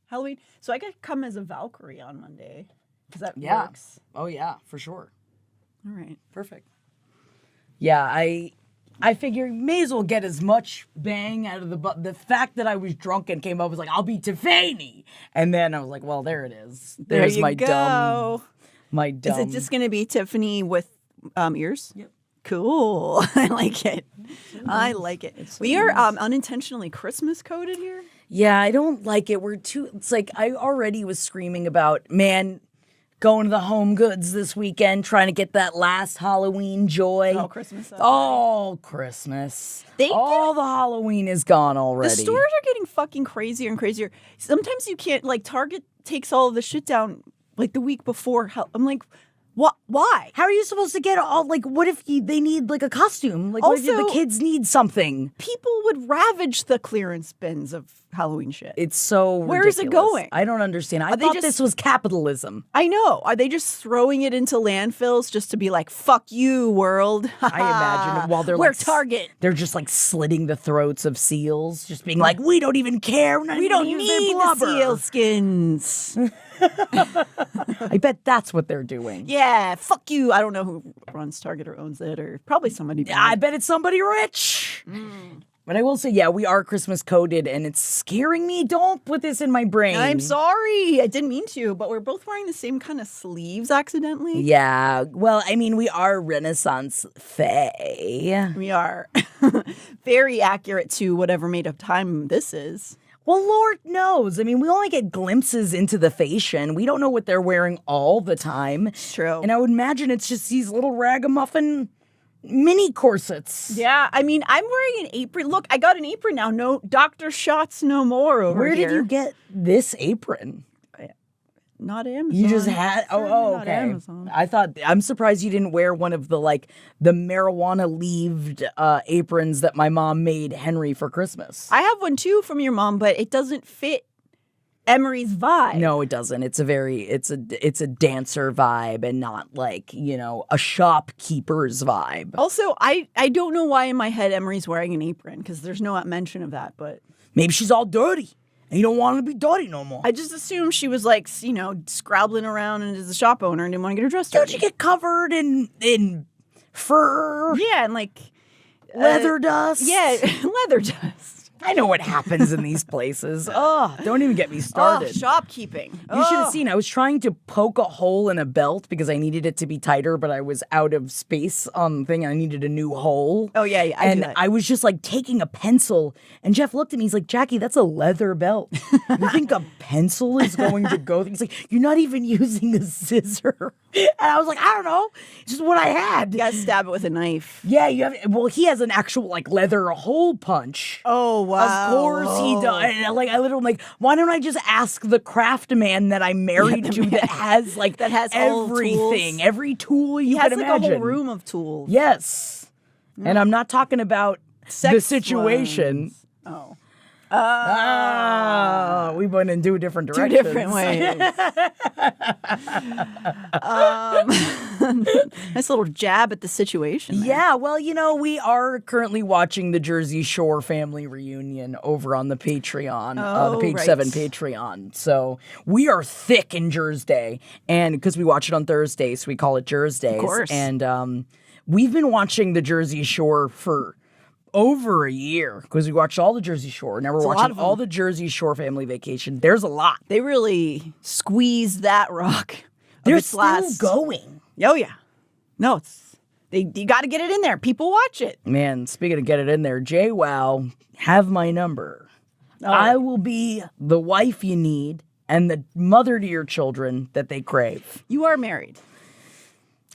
Halloween. So I could come as a Valkyrie on Monday. Because that works. Oh, yeah, for sure. All right. Perfect. Yeah, I figure may as well get as much bang out of the fact that I was drunk and came up was like, I'll be Tiffany. And then I was like, well, there it is. There's there you my go. My dumb. Is it just going to be Tiffany with ears? Yep. Cool. I like it. I like it. We are unintentionally Christmas coded here. Yeah, I don't like it. It's like I already was screaming about, man, going to the Home Goods this weekend, trying to get that last Halloween joy. Oh, Christmas. Oh, Christmas. All the Halloween is gone already. The stores are getting fucking crazier and crazier. Sometimes you can't, like, Target takes all of the shit down, like, the week before. I'm like, what? Why? How are you supposed to get all, like, what if they need, like, a costume? Like, what if the kids need something? People would ravage the clearance bins of Halloween shit. It's so ridiculous. Where is it going? I don't understand. I thought this was capitalism. I know. Are they just throwing it into landfills just to be like, fuck you, world? I imagine it while they're We're like, Target. They're just like slitting the throats of seals, just being like, we don't even care. We don't need the seal skins. I bet that's what they're doing. Yeah, fuck you. I don't know who runs Target or owns it, or probably somebody. I bet it's somebody rich. But I will say, yeah, we are Christmas coded, and it's scaring me. Don't put this in my brain. I'm sorry. I didn't mean to, but we're both wearing the same kind of sleeves accidentally. Yeah. Well, I mean, we are Renaissance fae. We are. Very accurate to whatever made of time this is. Well, Lord knows. I mean, we only get glimpses into the fashion. We don't know what they're wearing all the time. It's true. And I would imagine it's just these little ragamuffin mini corsets. Yeah, I mean, I'm wearing an apron. Look, I got an apron now. No Dr. Shots no more over here. Where did you get this apron? Not Amazon. You just had okay. Amazon. I'm surprised you didn't wear one of the marijuana leaved aprons that my mom made Henry for Christmas. I have one too from your mom, but it doesn't fit Emery's vibe. No, it doesn't. It's a dancer vibe and not like, a shopkeeper's vibe. Also, I don't know why in my head Emery's wearing an apron because there's no mention of that, but maybe she's all dirty. And you don't want her to be dirty no more. I just assumed she was like, scrabbling around and is a shop owner and didn't want to get her dressed. Don't you get covered in fur? Yeah, and like leather dust. Yeah, leather dust. I know what happens in these places. Oh, don't even get me started. Oh, shopkeeping. You should have seen. I was trying to poke a hole in a belt because I needed it to be tighter, but I was out of space on the thing. I needed a new hole. Oh, yeah. I was just like taking a pencil, and Jeff looked at me. He's like, Jackie, that's a leather belt. You think a pencil is going to go? He's like, you're not even using a scissor. And I was like, I don't know. It's just what I had. You got to stab it with a knife. Yeah, you have. Well, he has an actual leather hole punch. Oh, wow. Of course he does. And I literally why don't I just ask the craft man that I'm married to that has everything, every tool you can imagine. He has a whole room of tools. Yes. And I'm not talking about the situation. Ones. We went in two different directions. 2 different ways. Nice little jab at the situation. There. Yeah, well, we are currently watching the Jersey Shore family reunion over on the Patreon, the Page 7 Patreon. So we are thick in Jersey, and because we watch it on Thursdays, so we call it Jersdays. Of course. And we've been watching the Jersey Shore for over a year because we watched all the Jersey Shore. Now we're watching all the Jersey Shore family vacation. There's a lot. They really squeezed that rock. They're still going. Oh, yeah. No, you got to get it in there. People watch it. Man, speaking of get it in there, JWoww, have my number. Oh. I will be the wife you need and the mother to your children that they crave. You are married.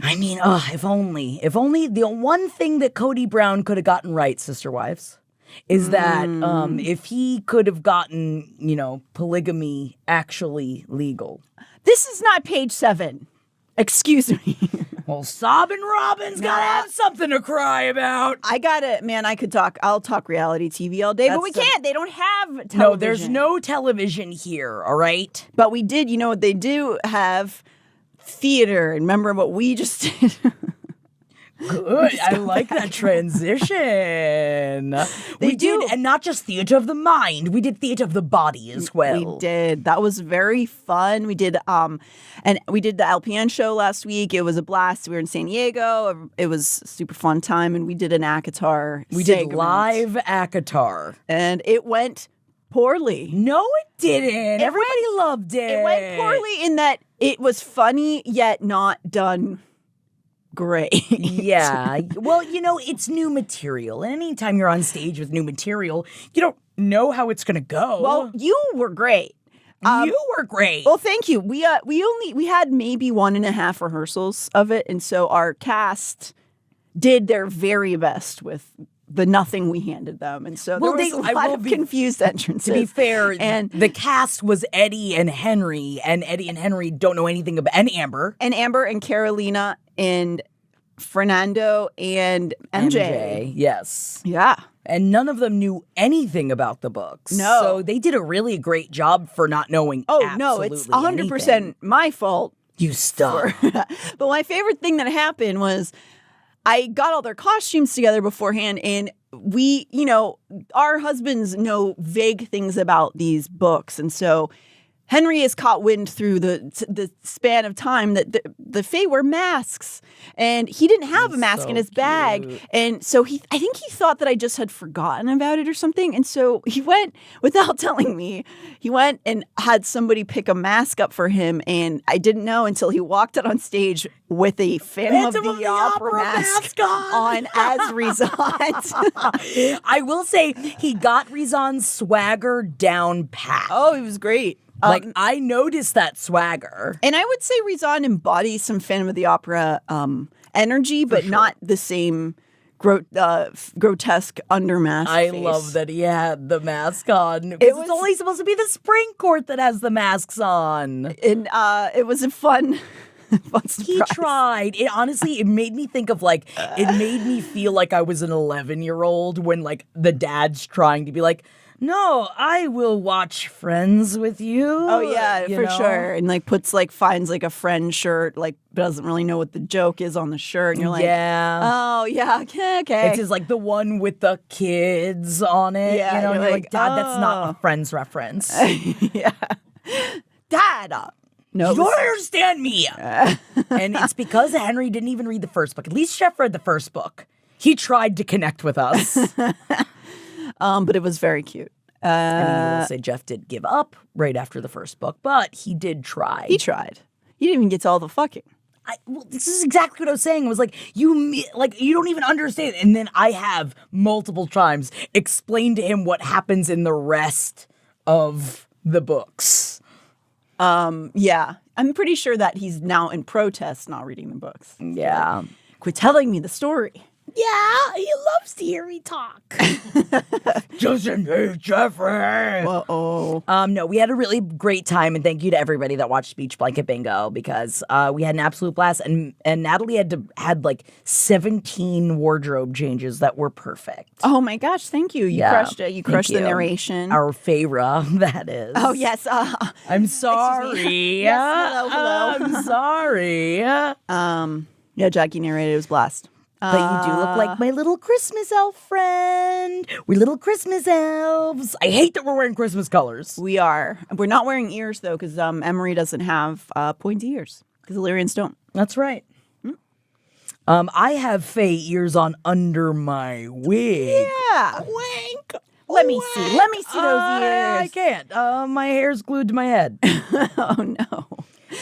I mean, if only the one thing that Cody Brown could have gotten right, Sister Wives, is that if he could have gotten, polygamy actually legal. This is not Page 7. Excuse me. Well, Sobbin' Robin's got to have something to cry about. I'll talk reality TV all day, but we can't. They don't have television. No, there's no television here, all right? But we did, what they do have? Theater. And remember what we just did? Good. I like that transition. We did, and not just theater of the mind. We did theater of the body as well. We did. That was very fun. We did and we did the LPN show last week. It was a blast. We were in San Diego. It was a super fun time, and we did an ACOTAR. We did live ACOTAR, and it went poorly. No, it didn't. Everybody loved it. It went poorly in that it was funny yet not done great. Yeah. Well, it's new material. Anytime you're on stage with new material, you don't know how it's going to go. Well, you were great. You were great. Well, thank you. We had maybe 1.5 rehearsals of it, and so our cast did their very best with the nothing we handed them, and so there was a lot of confused entrances. To be fair, and the cast was Eddie and Henry don't know anything about, and Amber and Carolina and Fernando and MJ. Yes, yeah. And none of them knew anything about the books. No. So they did a really great job for not knowing no, it's 100% my fault. You stuck. But my favorite thing that happened was I got all their costumes together beforehand, and we, our husbands know vague things about these books. And so Henry has caught wind through the span of time that the Fae wear masks, and he didn't have a mask in his bag. And so I think he thought that I just had forgotten about it or something. And so he went, without telling me, and had somebody pick a mask up for him. And I didn't know until he walked out on stage with a Phantom of the Opera mask on as Rizan. I will say he got Rizan's swagger down pat. Oh, he was great. I noticed that swagger. And I would say Rizan embodies some Phantom of the Opera energy, but not the same grotesque undermask I face. love that he had the mask on. It's only supposed to be the spring court that has the masks on. And it was a fun surprise. He tried. It made me think of it made me feel like I was an 11-year-old when the dad's trying to be like, no, I will watch Friends with you. Oh yeah, for sure. And finds a friend shirt, doesn't really know what the joke is on the shirt, and you're like, yeah, oh yeah, okay. It's just the one with the kids on it. Yeah, and you're like, Dad, that's not a Friends reference. Yeah, Dad. No, you don't understand me. And it's because Henry didn't even read the first book. At least Chef read the first book. He tried to connect with us. But it was very cute. I will say Jeff did give up right after the first book, but he did try. He tried. He didn't even get to all the fucking. This is exactly what I was saying. It was you don't even understand. And then I have multiple times explained to him what happens in the rest of the books. Yeah. I'm pretty sure that he's now in protest not reading the books. Yeah. Quit telling me the story. Yeah, he loves to hear me talk. Doesn't he, Jeffrey? Uh-oh. No, we had a really great time, and thank you to everybody that watched Beach Blanket Bingo because we had an absolute blast, and Natalie had 17 wardrobe changes that were perfect. Oh my gosh, thank you. You crushed it. You crushed the narration. Our Feyre, that is. Oh yes. I'm sorry. Yes, hello. I'm sorry. Yeah, Jackie narrated. It was blast. But you do look like my little Christmas elf friend. We're little Christmas elves. I hate that we're wearing Christmas colors. We are. We're not wearing ears, though, because Emery doesn't have pointy ears, because Illyrians don't. That's right. I have Faye ears on under my wig. Yeah. Wink. Let me see. Let me see those ears. I can't. My hair's glued to my head. Oh, no.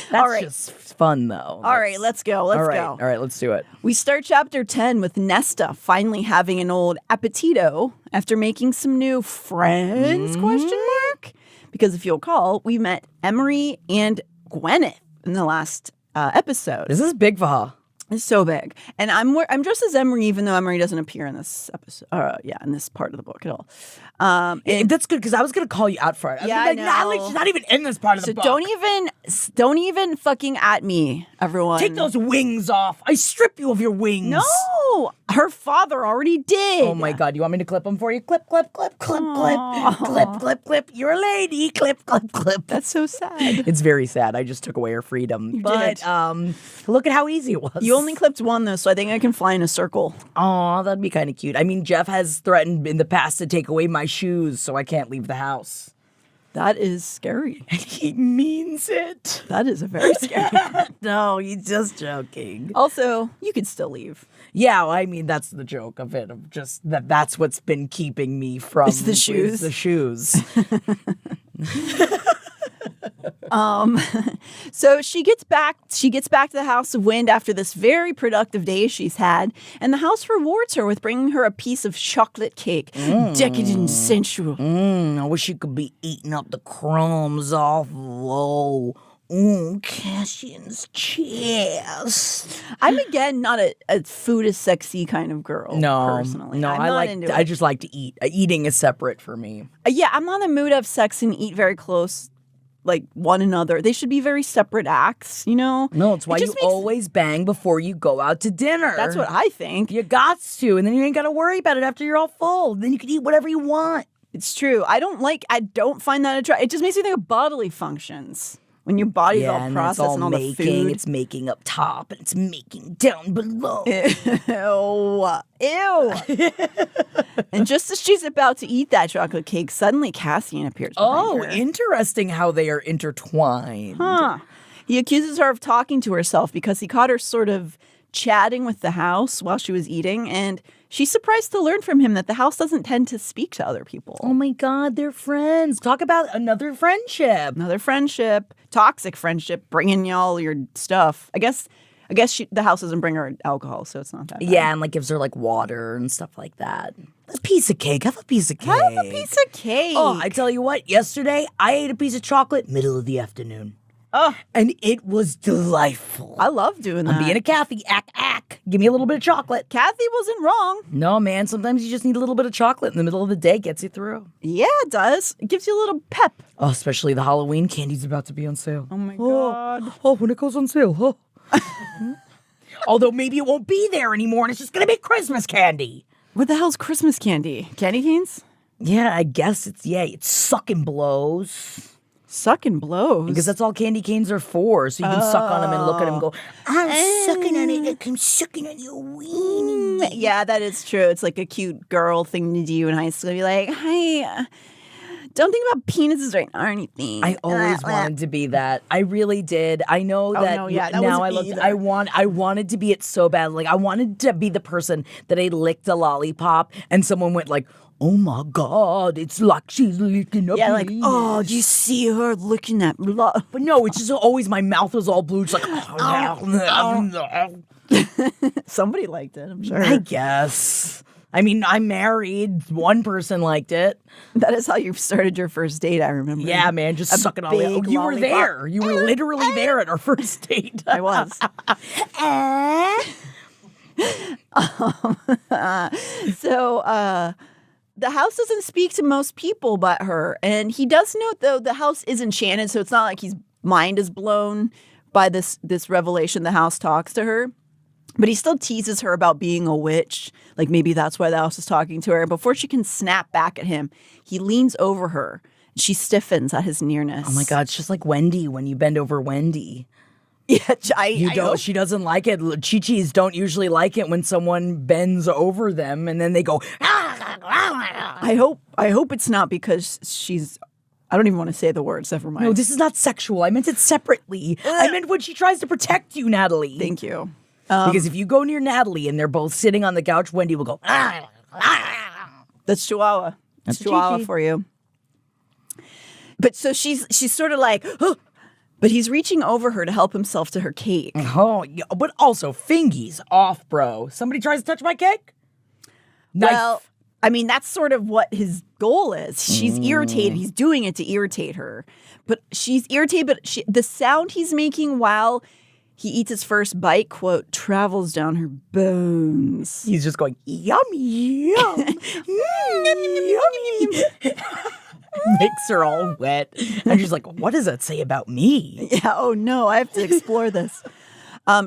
That's just fun, though. All right, let's go. Let's go. All right, let's do it. We start chapter 10 with Nesta finally having an old appetito after making some new friends, question mark? Because if you'll recall, we met Emery and Gwyneth in the last episode. This is big for her. It's so big. And I'm dressed as Emery, even though Emery doesn't appear in this episode. In this part of the book at all. That's good, because I was going to call you out for it. I know. She's not even in this part of the book. So don't even Don't even fucking at me, everyone. Take those wings off. I strip you of your wings. No, her father already did. Oh my God, you want me to clip them for you? Clip, clip, clip, clip, clip, clip, clip, clip. You're a lady. Clip, clip, clip. That's so sad. It's very sad. I just took away her freedom. You but did. Look at how easy it was. You only clipped one though, so I think I can fly in a circle. Aw, that'd be kind of cute. I mean, Jeff has threatened in the past to take away my shoes, so I can't leave the house. That is scary. He means it. That is a very scary. No, he's just joking. Also, you could still leave. Yeah, well, I mean, that's the joke of it, of just that's what's been keeping me from... It's the shoes. The shoes. So she gets back to the House of Wind after this very productive day she's had, and the house rewards her with bringing her a piece of chocolate cake. Decadent and sensual. I wish you could be eating up the crumbs off low. Cassian's chest. I'm again not a food is sexy kind of girl. No, personally. no, I just like to eat. Eating is separate for me. Yeah, I'm not in the mood to have sex and eat very close, like one another. They should be very separate acts, you know? No, it's why you always bang before you go out to dinner. That's what I think. You got to, and then you ain't got to worry about it after you're all full. Then you can eat whatever you want. It's true. I don't find that attractive. It just makes me think of bodily functions. When your body's all processed and all the food. It's making up top and it's making down below. Ew. And just as she's about to eat that chocolate cake, suddenly Cassian appears behind her. Interesting how they are intertwined. Huh. He accuses her of talking to herself because he caught her sort of chatting with the house while she was eating, and she's surprised to learn from him that the house doesn't tend to speak to other people. Oh my God, they're friends. Talk about another friendship. Another friendship. Toxic friendship, bringing y'all your stuff. I guess the house doesn't bring her alcohol, so it's not that bad. Yeah, and like gives her like water and stuff like that. A piece of cake. Have a piece of cake. Have a piece of cake. Oh, I tell you what, yesterday I ate a piece of chocolate middle of the afternoon. Oh, and it was delightful. I love doing that. I'm being a Kathy. Give me a little bit of chocolate. Kathy wasn't wrong. No, man. Sometimes you just need a little bit of chocolate in the middle of the day. Gets you through. Yeah, it does. It gives you a little pep. Oh, especially the Halloween candy's about to be on sale. Oh, my God. Oh, when it goes on sale. Oh. Although maybe it won't be there anymore and it's just going to be Christmas candy. What the hell's Christmas candy? Candy canes? Yeah, I guess it's sucking blows. Sucking blows? Because that's all candy canes are for. So you can suck on them and look at them and go, I'm sucking on it like I'm sucking on your weenie. Yeah, that is true. It's like a cute girl thing to do in high school. Be like, hi, don't think about penises right now or anything. I always wanted to be that. I really did. I know that, now I wanted to be it so bad. Like I wanted to be the person that I licked a lollipop and someone went like, oh my God, it's like she's licking a penis. Like, oh, do you see her licking that blood? But no, it's just always my mouth was all blue. It's like, somebody liked it, I'm sure. I guess. I mean, I'm married. One person liked it. That is how you started your first date, I remember. Yeah, man, just sucking all the... You were there. You were literally there at our first date. I was. The house doesn't speak to most people but her. And he does note, though, the house is enchanted, so it's not like his mind is blown by this revelation the house talks to her. But he still teases her about being a witch. Like maybe that's why the house is talking to her. Before she can snap back at him, he leans over her. She stiffens at his nearness. Oh my God, it's just like Wendy when you bend over Wendy. Yeah, she doesn't like it. Chi-Chis don't usually like it when someone bends over them and then they go. I hope it's not because she's. I don't even want to say the words. Never mind. No, this is not sexual. I meant it separately. I meant when she tries to protect you, Natalie. Thank you. Because if you go near Natalie and they're both sitting on the couch, Wendy will go. That's Chihuahua. That's Chihuahua for you. But so she's sort of like. Oh. But he's reaching over her to help himself to her cake. Oh, yeah, but also, fingies off, bro. Somebody tries to touch my cake? Knife. Well, I mean, that's sort of what his goal is. She's irritated. He's doing it to irritate her. But she's irritated, but the sound he's making while he eats his first bite, quote, travels down her bones. He's just going, yum, yum. Yum, yum, yum. Makes her all wet. And she's like, what does that say about me? Yeah, oh no, I have to explore this.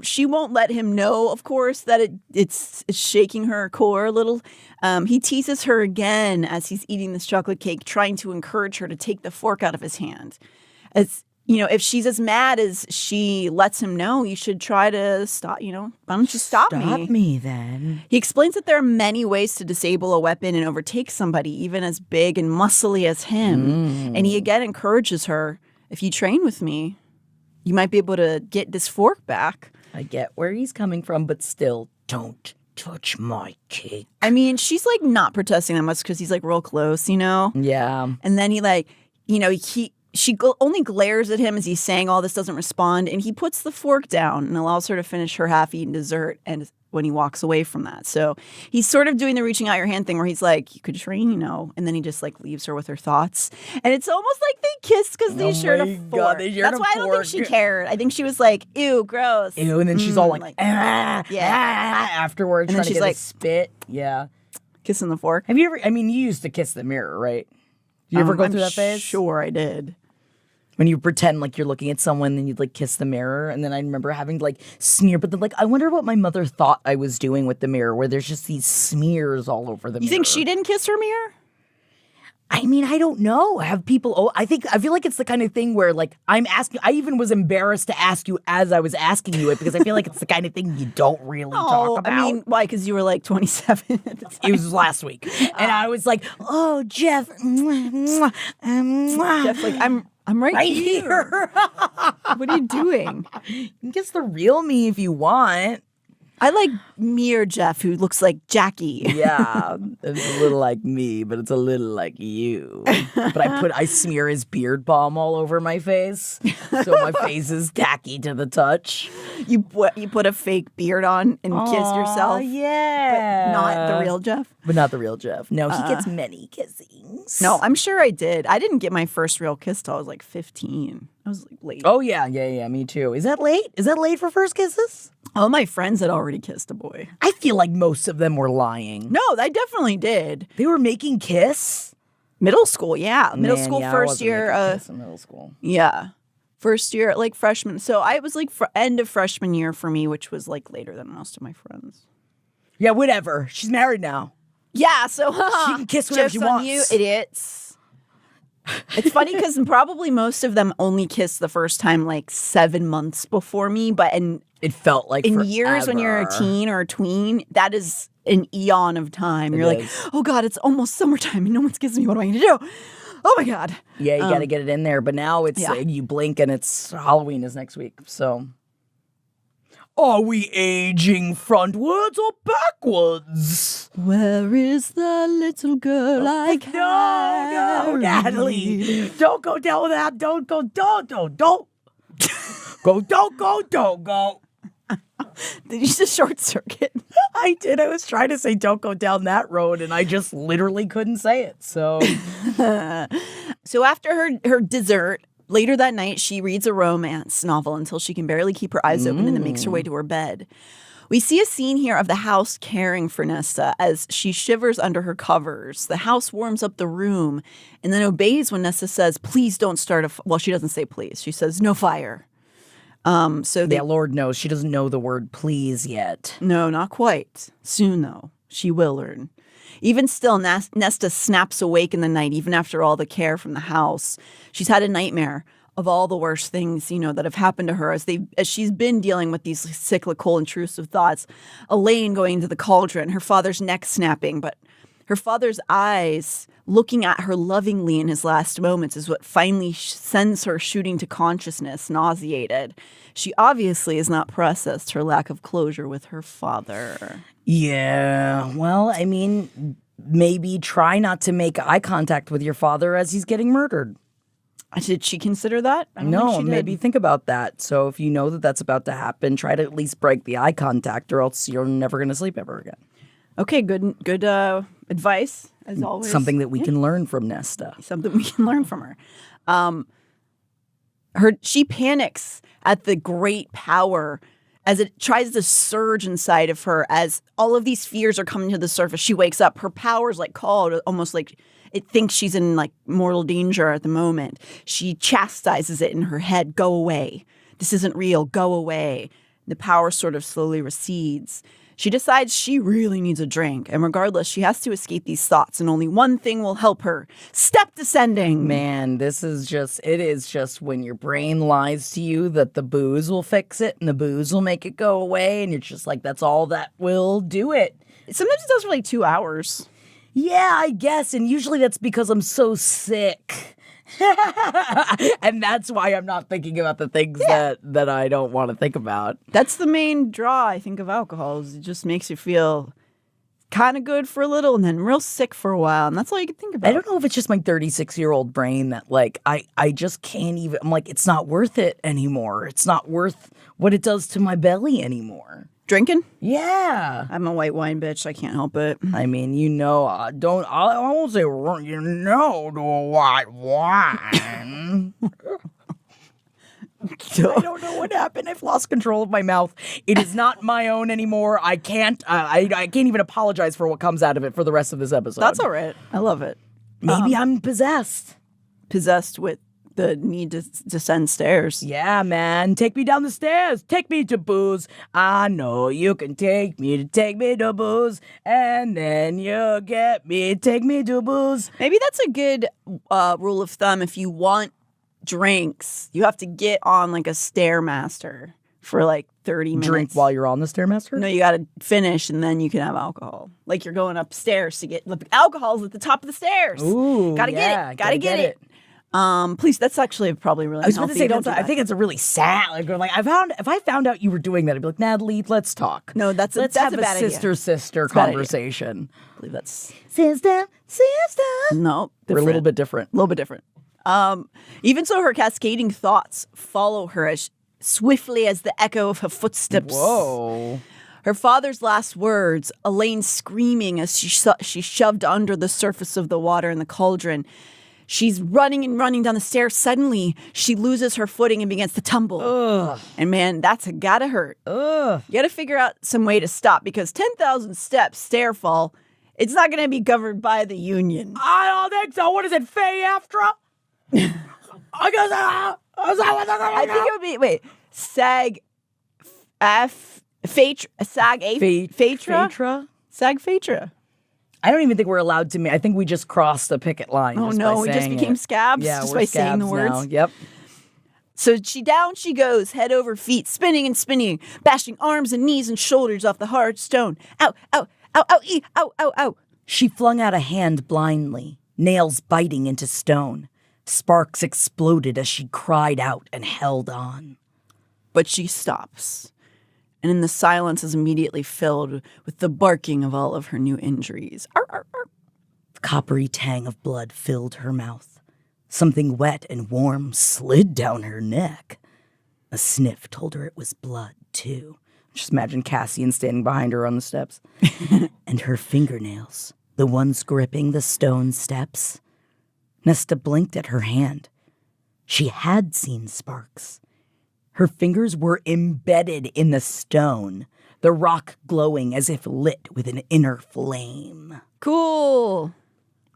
She won't let him know, of course, that it's shaking her core a little. He teases her again as he's eating this chocolate cake, trying to encourage her to take the fork out of his hand. As you know, if she's as mad as she lets him know, you should try to stop, why don't you stop me? Stop me then. He explains that there are many ways to disable a weapon and overtake somebody, even as big and muscly as him. And he again encourages her, if you train with me, you might be able to get this fork back. I get where he's coming from, but still, don't touch my cake. I mean, she's like not protesting that much because he's like real close, Yeah. And then he only glares at him as he's saying all this, doesn't respond, and he puts the fork down and allows her to finish her half-eaten dessert. And when he walks away from that, so he's sort of doing the reaching out your hand thing, where he's like, "You could train, and then he just like leaves her with her thoughts, and it's almost like they kissed because they shared a fork. That's why I don't think she cared. I think she was like, "Ew, gross." Ew, and then she's all like afterwards, and trying then she's to get like, a spit. Yeah, kissing the fork. Have you ever? I mean, you used to kiss the mirror, right? You ever go through that phase? Sure, I did. When you pretend like you're looking at someone and you'd like kiss the mirror. And then I remember having to like sneer, but then like, I wonder what my mother thought I was doing with the mirror, where there's just these smears all over the mirror. You think she didn't kiss her mirror? I mean, I don't know. Have people, I feel like it's the kind of thing where like I'm asking, I even was embarrassed to ask you as I was asking you it, because I feel like it's the kind of thing you don't really talk about. I mean, why? Because you were like 27 at the time. It was last week. And I was like, oh, Jeff. Jeff's like, I'm right here. What are you doing? You can kiss the real me if you want. I like me or Jeff, who looks like Jackie. Yeah, it's a little like me, but it's a little like you. But I smear his beard balm all over my face, so my face is tacky to the touch. You put a fake beard on and kiss yourself. Yeah, but not the real Jeff. But not the real Jeff. No, he gets many kissings. No, I'm sure I did. I didn't get my first real kiss till I was like 15. I was like late. Oh yeah, me too. Is that late? Is that late for first kisses? All my friends had already kissed a boy. I feel like most of them were lying. No, I definitely did. They were making kiss? Middle school, yeah. Middle school, first year. Kiss in middle school. Yeah. First year, like freshman. So I was like end of freshman year for me, which was like later than most of my friends. Yeah, whatever. She's married now. Yeah, so she can kiss whenever she wants. You idiots. It's funny because probably most of them only kissed the first time like 7 months before me, it felt like in forever. Years when you're a teen or a tween, that is an eon of time. You're like, oh God, it's almost summertime and no one's kissing me. What am I going to do? Oh my God. Yeah, you got to get it in there. But now it's you blink and it's Halloween is next week. So, are we aging frontwards or backwards? Where is the little girl I carry? No, Natalie. Don't go down that. Don't go. Don't. Go, don't go. Did you just short circuit? I did. I was trying to say don't go down that road, and I just literally couldn't say it. So, so after her dessert, later that night, she reads a romance novel until she can barely keep her eyes open and then makes her way to her bed. We see a scene here of the house caring for Nesta as she shivers under her covers. The house warms up the room and then obeys when Nesta says, please don't start well, she doesn't say please. She says, no fire. Lord knows she doesn't know the word please yet. No, not quite. Soon, though. She will learn. Even still, Nesta snaps awake in the night, even after all the care from the house. She's had a nightmare of all the worst things, that have happened to her as she's been dealing with these cyclical, intrusive thoughts. Elaine going into the cauldron, her father's neck snapping, but her father's eyes looking at her lovingly in his last moments is what finally sends her shooting to consciousness, nauseated. She obviously has not processed her lack of closure with her father. Yeah, well, I mean, maybe try not to make eye contact with your father as he's getting murdered. Did she consider that? No, maybe think about that. So if you know that that's about to happen, try to at least break the eye contact, or else you're never going to sleep ever again. Okay, good advice, as always. Something that we can learn from Nesta. Something we can learn from her. She panics at the great power as it tries to surge inside of her, as all of these fears are coming to the surface, she wakes up. Her powers like called, almost like it thinks she's in like mortal danger at the moment. She chastises it in her head, go away. This isn't real, go away. The power sort of slowly recedes. She decides she really needs a drink, and regardless, she has to escape these thoughts, and only one thing will help her. Step descending. Man, it is just when your brain lies to you that the booze will fix it and the booze will make it go away, and you're just like, that's all that will do it. Sometimes it does for like 2 hours. Yeah, I guess, and usually that's because I'm so sick. And that's why I'm not thinking about the things that I don't want to think about. That's the main draw, I think, of alcohol. Is it just makes you feel kind of good for a little and then real sick for a while. And that's all you can think about. I don't know if it's just my 36-year-old brain that, like, I just can't even. I'm like, it's not worth it anymore. It's not worth what it does to my belly anymore. Drinking? Yeah. I'm a white wine bitch. I can't help it. I mean, I won't say, the white wine. I don't know what happened. I've lost control of my mouth. It is not my own anymore. I can't even apologize for what comes out of it for the rest of this episode. That's all right. I love it. Maybe I'm possessed. Possessed with the need to descend stairs. Yeah, man. Take me down the stairs. Take me to booze. I know you can take me to booze. And then you take me to booze. Maybe that's a good rule of thumb. If you want drinks, you have to get on like a Stairmaster for like 30 minutes. Drink while you're on the Stairmaster? No, you got to finish and then you can have alcohol. Like you're going upstairs to get alcohol's at the top of the stairs. Ooh, gotta get it. Gotta get it. Please, that's actually probably really healthy. I was going to say, I think it's a really sad. Like if I found out you were doing that, I'd be like, Natalie, let's talk. No, let's have a bad sister conversation. I believe that's sister. No, we're a little bit different. A little bit different. Even so, her cascading thoughts follow her as swiftly as the echo of her footsteps. Whoa. Her father's last words, Elaine screaming as she shoved under the surface of the water in the cauldron. She's running and running down the stairs. Suddenly, she loses her footing and begins to tumble. Ugh. And man, that's gotta hurt. Ugh. You gotta figure out some way to stop because 10,000 steps stair fall, it's not gonna be covered by the union. I don't think so. What is it, Fay-Aftra? I guess I think it would be SAG Fatra. SAG Fatra. I don't even think we're allowed to. I think we just crossed the picket line. Oh no, we just became scabs just by saying the words. Now. Yep. So down she goes, head over feet, spinning and spinning, bashing arms and knees and shoulders off the hard stone. Ow, ow, ow, ow, ow, ow, ow. She flung out a hand blindly, nails biting into stone. Sparks exploded as she cried out and held on. But she stops. And in the silence is immediately filled with the barking of all of her new injuries. Arr, arr, arr. The coppery tang of blood filled her mouth. Something wet and warm slid down her neck. A sniff told her it was blood, too. Just imagine Cassian standing behind her on the steps. And her fingernails, the ones gripping the stone steps. Nesta blinked at her hand. She had seen sparks. Her fingers were embedded in the stone, the rock glowing as if lit with an inner flame. Cool.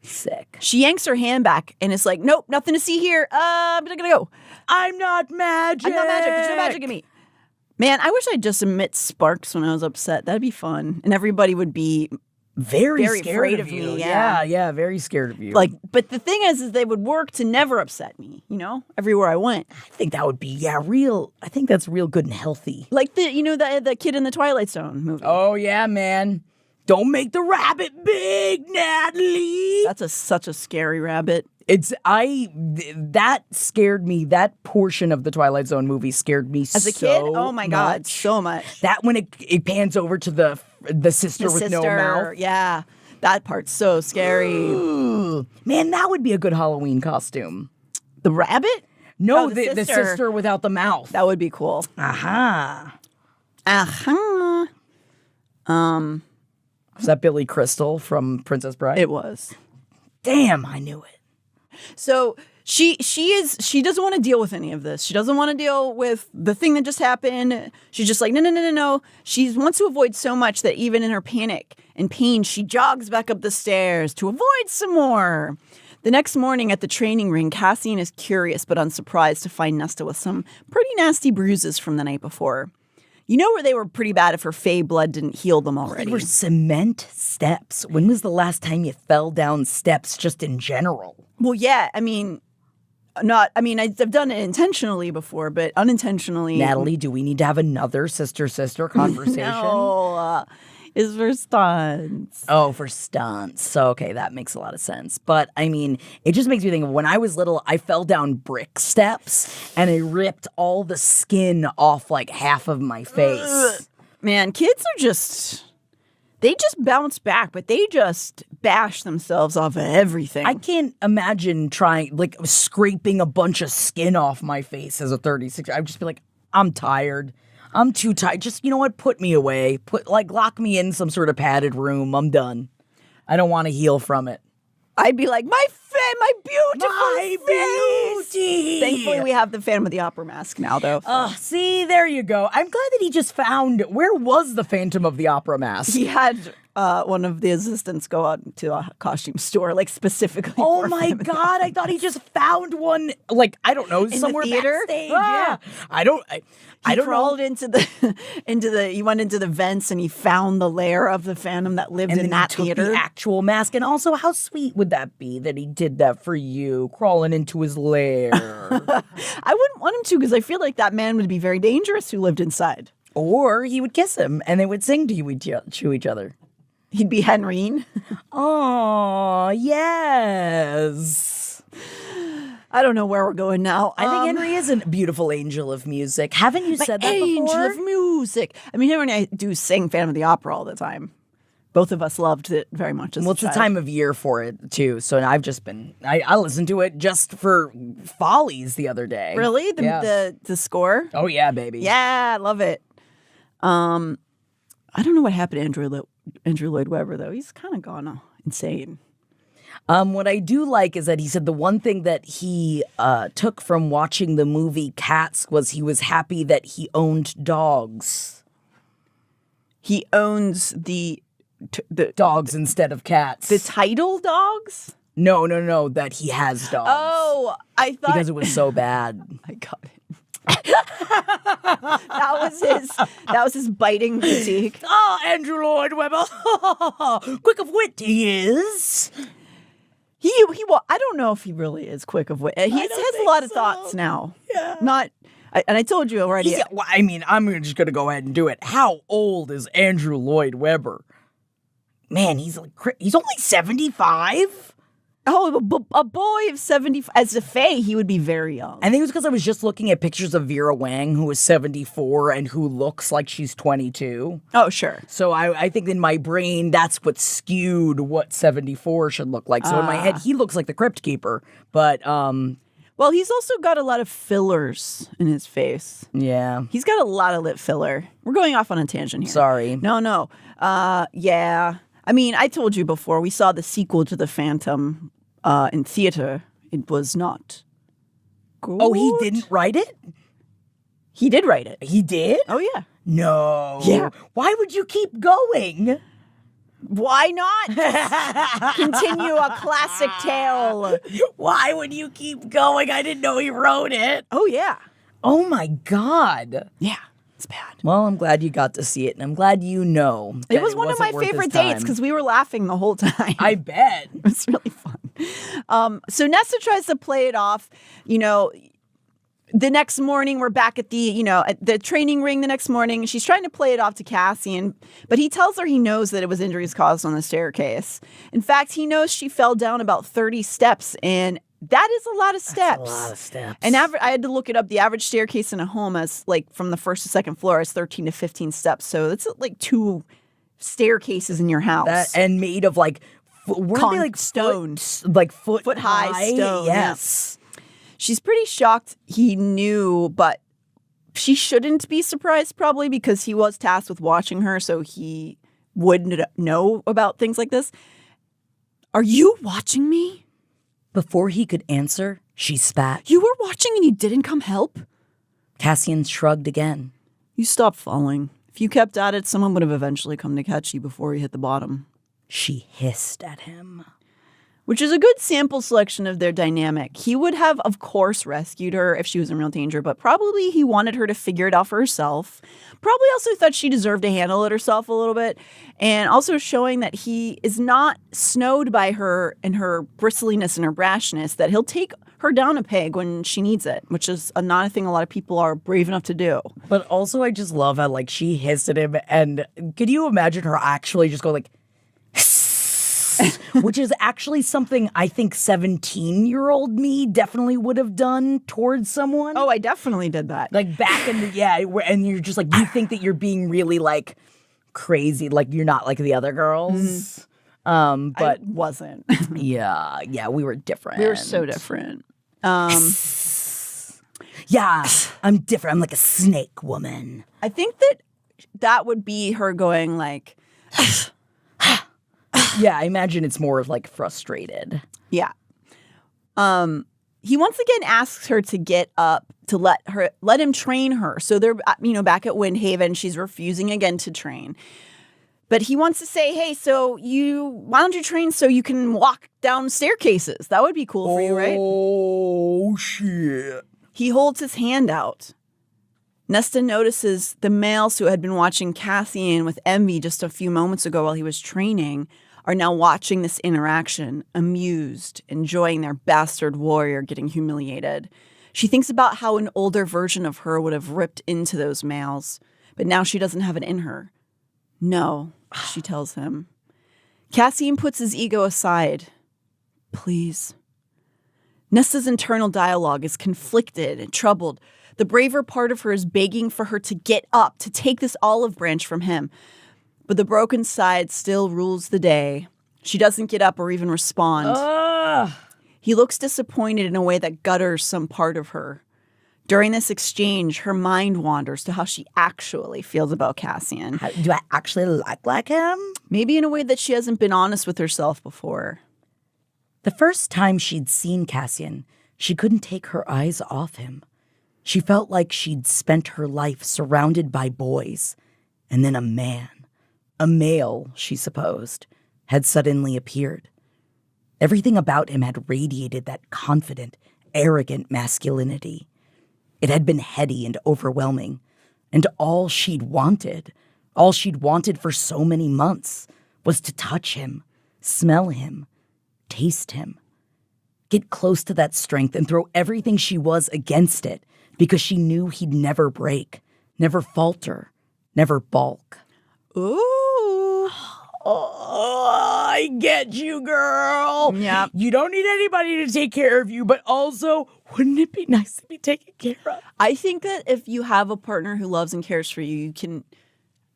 Sick. She yanks her hand back and it's like, nope, nothing to see here. I'm not gonna go. I'm not magic. I'm not magic. There's no magic in me. Man, I wish I'd just emit sparks when I was upset. That'd be fun. And everybody would be very afraid of me. Yeah, very scared of you. Like, but the thing is they would work to never upset me, everywhere I went. I think that would be, real. I think that's real good and healthy. Like the kid in the Twilight Zone movie. Oh, yeah, man. Don't make the rabbit big, Natalie. That's such a scary rabbit. That scared me. That portion of the Twilight Zone movie scared me as a kid. Oh my God, so much. That when it pans over to the sister with no mouth. Yeah, that part's so scary. Ooh. Man, that would be a good Halloween costume. The rabbit? No, the sister without the mouth. That would be cool. Aha. Was that Billy Crystal from Princess Bride? It was. Damn, I knew it. So She doesn't want to deal with any of this. She doesn't want to deal with the thing that just happened. She's just like, no. She wants to avoid so much that even in her panic and pain, she jogs back up the stairs to avoid some more. The next morning at the training ring, Cassian is curious but unsurprised to find Nesta with some pretty nasty bruises from the night before. You know where they were pretty bad if her fey blood didn't heal them already. They were cement steps. When was the last time you fell down steps just in general? Well, yeah, I've done it intentionally before, but unintentionally. Natalie, do we need to have another sister conversation? No, it's for stunts. Oh, for stunts. So, okay, that makes a lot of sense. But, I mean, it just makes me think of when I was little, I fell down brick steps, and it ripped all the skin off, like, half of my face. Ugh. Man, kids are just... They just bounce back, but they just bash themselves off of everything. I can't imagine trying, like, scraping a bunch of skin off my face as a 36. I'd just be like, I'm tired. I'm too tired. Just, you know what? Put me away. Lock me in some sort of padded room. I'm done. I don't want to heal from it. I'd be like, my beautiful face. Beauty. Thankfully, we have the Phantom of the Opera mask now, though. See, there you go. I'm glad that he just found, where was the Phantom of the Opera mask? He had one of the assistants go out to a costume store, like specifically. Oh for my God! I thought he just found one, like, I don't know, somewhere the theater. Backstage. Yeah, I don't crawled know. he went into the vents and he found the lair of the Phantom that lived in that theater. The actual mask, and also, how sweet would that be that he did that for you, crawling into his lair? I wouldn't want him to, because I feel like that man would be very dangerous who lived inside. Or he would kiss him, and they would sing to each other. He'd be Henrine. Oh, yes. I don't know where we're going now. I think Henry is a beautiful angel of music. Haven't you said that before? Angel of music. I mean, Henry and I do sing Phantom of the Opera all the time. Both of us loved it very much as a it's the child. time of year for it, too. So I've just been... I listened to it just for Follies the other day. Really? The score? Oh, yeah, baby. Yeah, I love it. I don't know what happened to Andrew Lloyd Webber, though. He's kind of gone insane. What I do like is that he said the one thing that he took from watching the movie Cats was he was happy that he owned dogs. He owns the dogs instead of cats. The title dogs? No, that he has dogs. Oh, I thought... Because it was so bad. I got it. that was his biting critique. Oh, Andrew Lloyd Webber. Quick of wit he is. I don't know if he really is quick of wit. He has a lot of thoughts now. Yeah. And I told you already. Well, I mean, I'm just going to go ahead and do it. How old is Andrew Lloyd Webber? Man, he's only 75? Oh, a boy of 70. As a fae, he would be very young. I think it was because I was just looking at pictures of Vera Wang, who is 74 and who looks like she's 22. Oh, sure. So I think in my brain, that's what skewed what 74 should look like. So in my head, he looks like the Crypt Keeper. But, well, he's also got a lot of fillers in his face. Yeah. He's got a lot of lip filler. We're going off on a tangent here. Sorry. No. Yeah. I mean, I told you before, we saw the sequel to The Phantom in theater. It was not good. Oh, he didn't write it? He did write it. He did? Oh, yeah. No. Yeah. Why would you keep going? Why not? Continue a classic tale. Why would you keep going? I didn't know he wrote it. Oh, yeah. Oh, my God. Yeah. It's bad. Well, I'm glad you got to see it, and I'm glad you know. It was one of my favorite dates because we were laughing the whole time. I bet. It was really fun. So Nesta tries to play it off. You know, the next morning we're back at the training ring the next morning. She's trying to play it off to Cassian, but he tells her he knows that it was injuries caused on the staircase. In fact, he knows she fell down about 30 steps, and that is a lot of steps. That's a lot of steps. And I had to look it up. The average staircase in a home is like from the first to second floor is 13 to 15 steps. So it's like 2 staircases in your house. And made of like, weren't they like stone, foot high stone. Yes. She's pretty shocked he knew, but she shouldn't be surprised probably because he was tasked with watching her, so he wouldn't know about things like this. Are you watching me? Before he could answer, She spat. You were watching and you didn't come help? Cassian shrugged again. You stopped falling. If you kept at it, someone would have eventually come to catch you before you hit the bottom. She hissed at him. Which is a good sample selection of their dynamic. He would have, of course, rescued her if she was in real danger, but probably he wanted her to figure it out for herself. Probably also thought she deserved to handle it herself a little bit. And also showing that he is not snowed by her and her bristliness and her brashness, that he'll take her down a peg when she needs it, which is not a thing a lot of people are brave enough to do. But also I just love how like she hissed at him, and could you imagine her actually just go like, which is actually something I think 17-year-old me definitely would have done towards someone. Oh, I definitely did that. Like back in the, and you're just like, you think that you're being really like crazy, like you're not like the other girls. But I wasn't. yeah, we were different. We were so different. Yeah, I'm different. I'm like a snake woman. I think that would be her going like, yeah, I imagine it's more of like frustrated. yeah. He once again asks her to get up to let him train her. So they're back at Windhaven. She's refusing again to train. But he wants to say, hey, why don't you train so you can walk down staircases? That would be cool for you, right? Oh, shit. He holds his hand out. Nesta notices the males who had been watching Cassian with envy just a few moments ago while he was training are now watching this interaction, amused, enjoying their bastard warrior getting humiliated. She thinks about how an older version of her would have ripped into those males, but now she doesn't have it in her. No, she tells him. Cassian puts his ego aside. Please. Nesta's internal dialogue is conflicted and troubled. The braver part of her is begging for her to get up, to take this olive branch from him. But the broken side still rules the day. She doesn't get up or even respond. He looks disappointed in a way that gutters some part of her. During this exchange, her mind wanders to how she actually feels about Cassian. Do I actually like him? Maybe in a way that she hasn't been honest with herself before. The first time she'd seen Cassian, she couldn't take her eyes off him. She felt like she'd spent her life surrounded by boys, and then a male, she supposed, had suddenly appeared. Everything about him had radiated that confident, arrogant masculinity. It had been heady and overwhelming, and all she'd wanted for so many months, was to touch him, smell him, taste him, get close to that strength and throw everything she was against it, because she knew he'd never break, never falter, never balk. Ooh. Oh, I get you, girl. Yeah. You don't need anybody to take care of you, but also, wouldn't it be nice to be taken care of? I think that if you have a partner who loves and cares for you,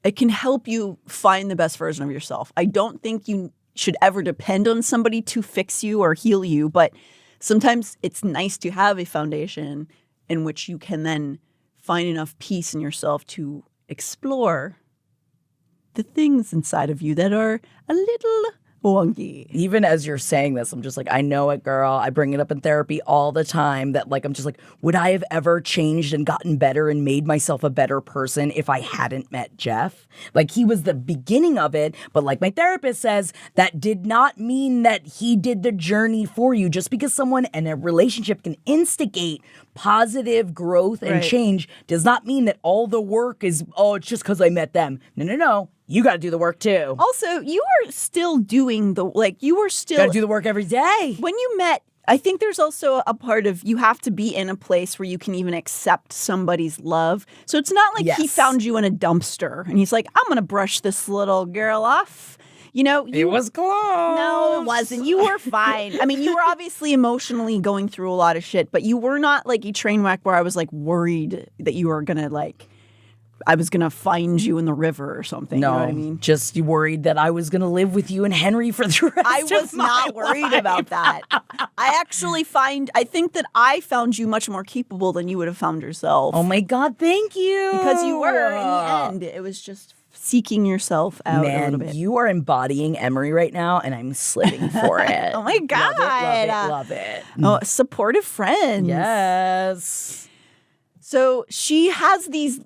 it can help you find the best version of yourself. I don't think you should ever depend on somebody to fix you or heal you, but sometimes it's nice to have a foundation in which you can then find enough peace in yourself to explore the things inside of you that are a little wonky. Even as you're saying this, I'm just like, I know it, girl. I bring it up in therapy all the time that like, I'm just like, would I have ever changed and gotten better and made myself a better person if I hadn't met Jeff? Like he was the beginning of it, but like my therapist says, that did not mean that he did the journey for you. Just because someone in a relationship can instigate positive growth and change does not mean that all the work is, it's just because I met them. No. You got to do the work too. Also, you are still doing you were still got to do the work every day. When you met, I think there's also a part of you have to be in a place where you can even accept somebody's love. So it's not like he found you in a dumpster and he's like, I'm going to brush this little girl off. It was close. No, it wasn't. You were fine. I mean, you were obviously emotionally going through a lot of shit, but you were not like a train wreck where I was like worried that you were going to I was going to find you in the river or something. No, you know what I mean? Just worried that I was going to live with you and Henry for the rest of my life. I was not worried about that. I think that I found you much more capable than you would have found yourself. Oh my God, thank you. Because you were, in the end. It was just seeking yourself out a little bit. You are embodying Emery right now, and I'm slitting for it. Oh my God. Love it. Oh, supportive friends. Yes. So she has these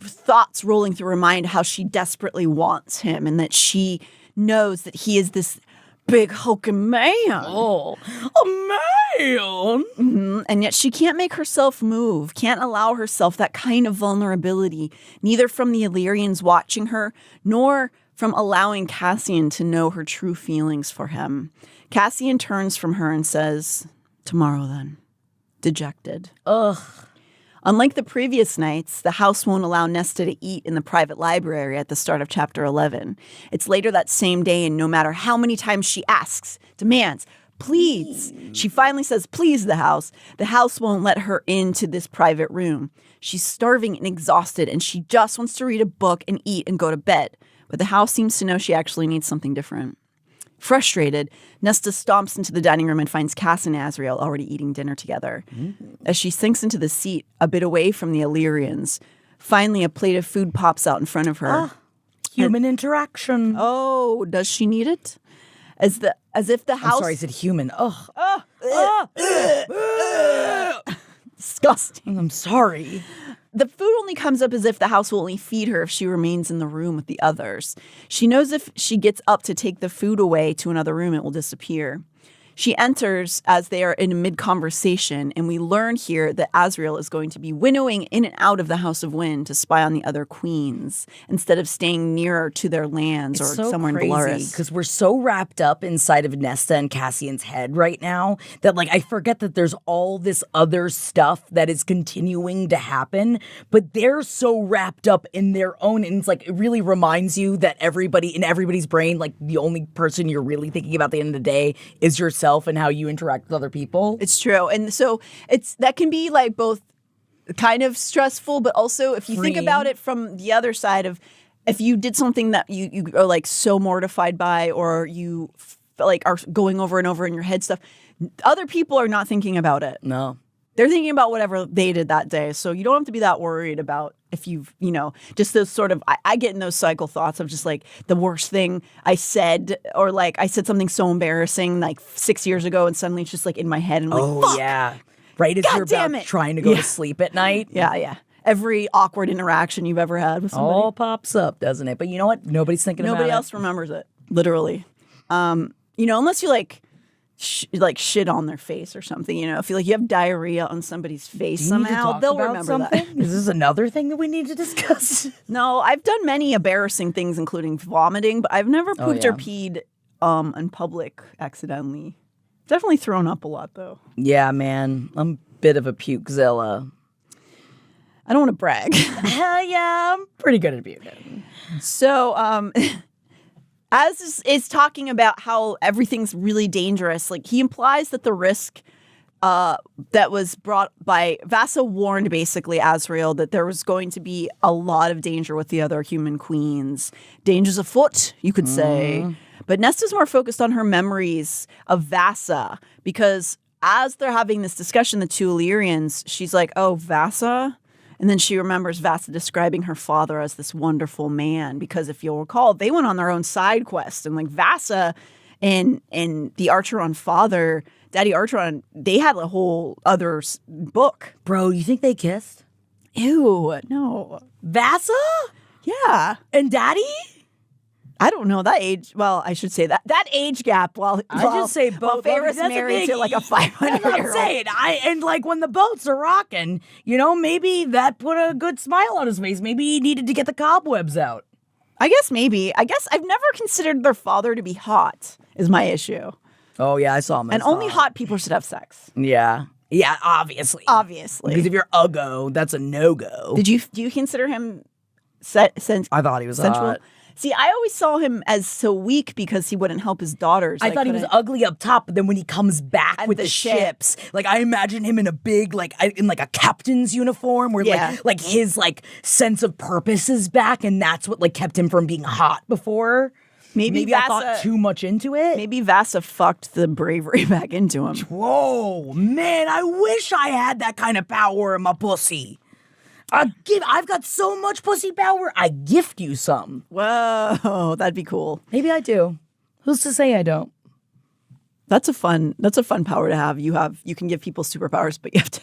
thoughts rolling through her mind how she desperately wants him and that she knows that he is this big hulking man. Oh, a man. Mm-hmm. And yet she can't make herself move, can't allow herself that kind of vulnerability, neither from the Illyrians watching her, nor from allowing Cassian to know her true feelings for him. Cassian turns from her and says, "Tomorrow then," dejected. Ugh. Unlike the previous nights, the house won't allow Nesta to eat in the private library at the start of chapter 11. It's later that same day, and no matter how many times she asks, demands, pleads, she finally says please the house won't let her into this private room. She's starving and exhausted, and she just wants to read a book and eat and go to bed. But the house seems to know she actually needs something different. Frustrated, Nesta stomps into the dining room and finds Cass and Azriel already eating dinner together. As she sinks into the seat, a bit away from the Illyrians, finally a plate of food pops out in front of her. Human interaction. Oh, does she need it? As if the house... I'm sorry, I said human. Disgusting. I'm sorry. The food only comes up as if the house will only feed her if she remains in the room with the others. She knows if she gets up to take the food away to another room, it will disappear. She enters as they are in a mid-conversation, and we learn here that Azriel is going to be winnowing in and out of the House of Wind to spy on the other queens instead of staying nearer to their lands or somewhere in Belarus. Because we're so wrapped up inside of Nesta and Cassian's head right now that like I forget that there's all this other stuff that is continuing to happen, but they're so wrapped up in their own, and it's like it really reminds you that everybody's brain, like the only person you're really thinking about at the end of the day is yourself and how you interact with other people. It's true. And so that can be like both kind of stressful, but also if you think about it from the other side of if you did something that you are like so mortified by, or you like are going over and over in your head stuff, other people are not thinking about it. No. They're thinking about whatever they did that day. So you don't have to be that worried about if you've, just those sort of, I get in those cycle thoughts of just like the worst thing I said, or like I said something so embarrassing like 6 years ago and suddenly it's just like in my head and I'm like, fuck! Yeah. Right as you're about trying to go to sleep at night. Yeah. Every awkward interaction you've ever had with somebody. All pops up, doesn't it? But you know what? Nobody's thinking about it. Nobody else remembers it, literally. Unless you like shit on their face or something, if you like you have diarrhea on somebody's face somehow, they'll remember something? that. Is this another thing that we need to discuss? No, I've done many embarrassing things, including vomiting, but I've never pooped or peed in public accidentally. Definitely thrown up a lot though. Yeah, man, I'm a bit of a pukezilla. I don't want to brag. Hell yeah, I'm pretty good at puking. So, as is talking about how everything's really dangerous, like he implies that the risk that was brought by Vasa warned basically Azriel that there was going to be a lot of danger with the other human queens. Dangers afoot, you could say. But Nesta's more focused on her memories of Vasa because as they're having this discussion, the two Illyrians, she's like, oh, Vasa? And then she remembers Vasa describing her father as this wonderful man because if you'll recall, they went on their own side quest. And like Vasa and the Archeron father, Daddy Archeron, they had a whole other book. Bro, you think they kissed? Ew, no. Vasa? Yeah. And Daddy? I don't know that age. Well, I should say that age gap. I just say both. Feyre's married to like a 500-year-old. That's what I'm saying. And like when the boats are rocking, maybe that put a good smile on his face. Maybe he needed to get the cobwebs out. I guess maybe. I guess I've never considered their father to be hot. Is my issue. Oh yeah, I saw him. And only hot people should have sex. Yeah. Yeah, obviously. Because if you're uggo, that's a no-go. Do you consider him I thought he was sensual? hot. See, I always saw him as so weak because he wouldn't help his daughters. I thought he was ugly up top, but then when he comes back with the ships, like I imagine him in a big, in a captain's uniform where like his like sense of purpose is back, and that's what like kept him from being hot before. Maybe Vasa, I thought too much into it. Maybe Vasa fucked the bravery back into him. Whoa, man, I wish I had that kind of power in my pussy. I've got so much pussy power. I gift you some. Whoa, that'd be cool. Maybe I do. Who's to say I don't? That's a fun power to have. You can give people superpowers, but you have to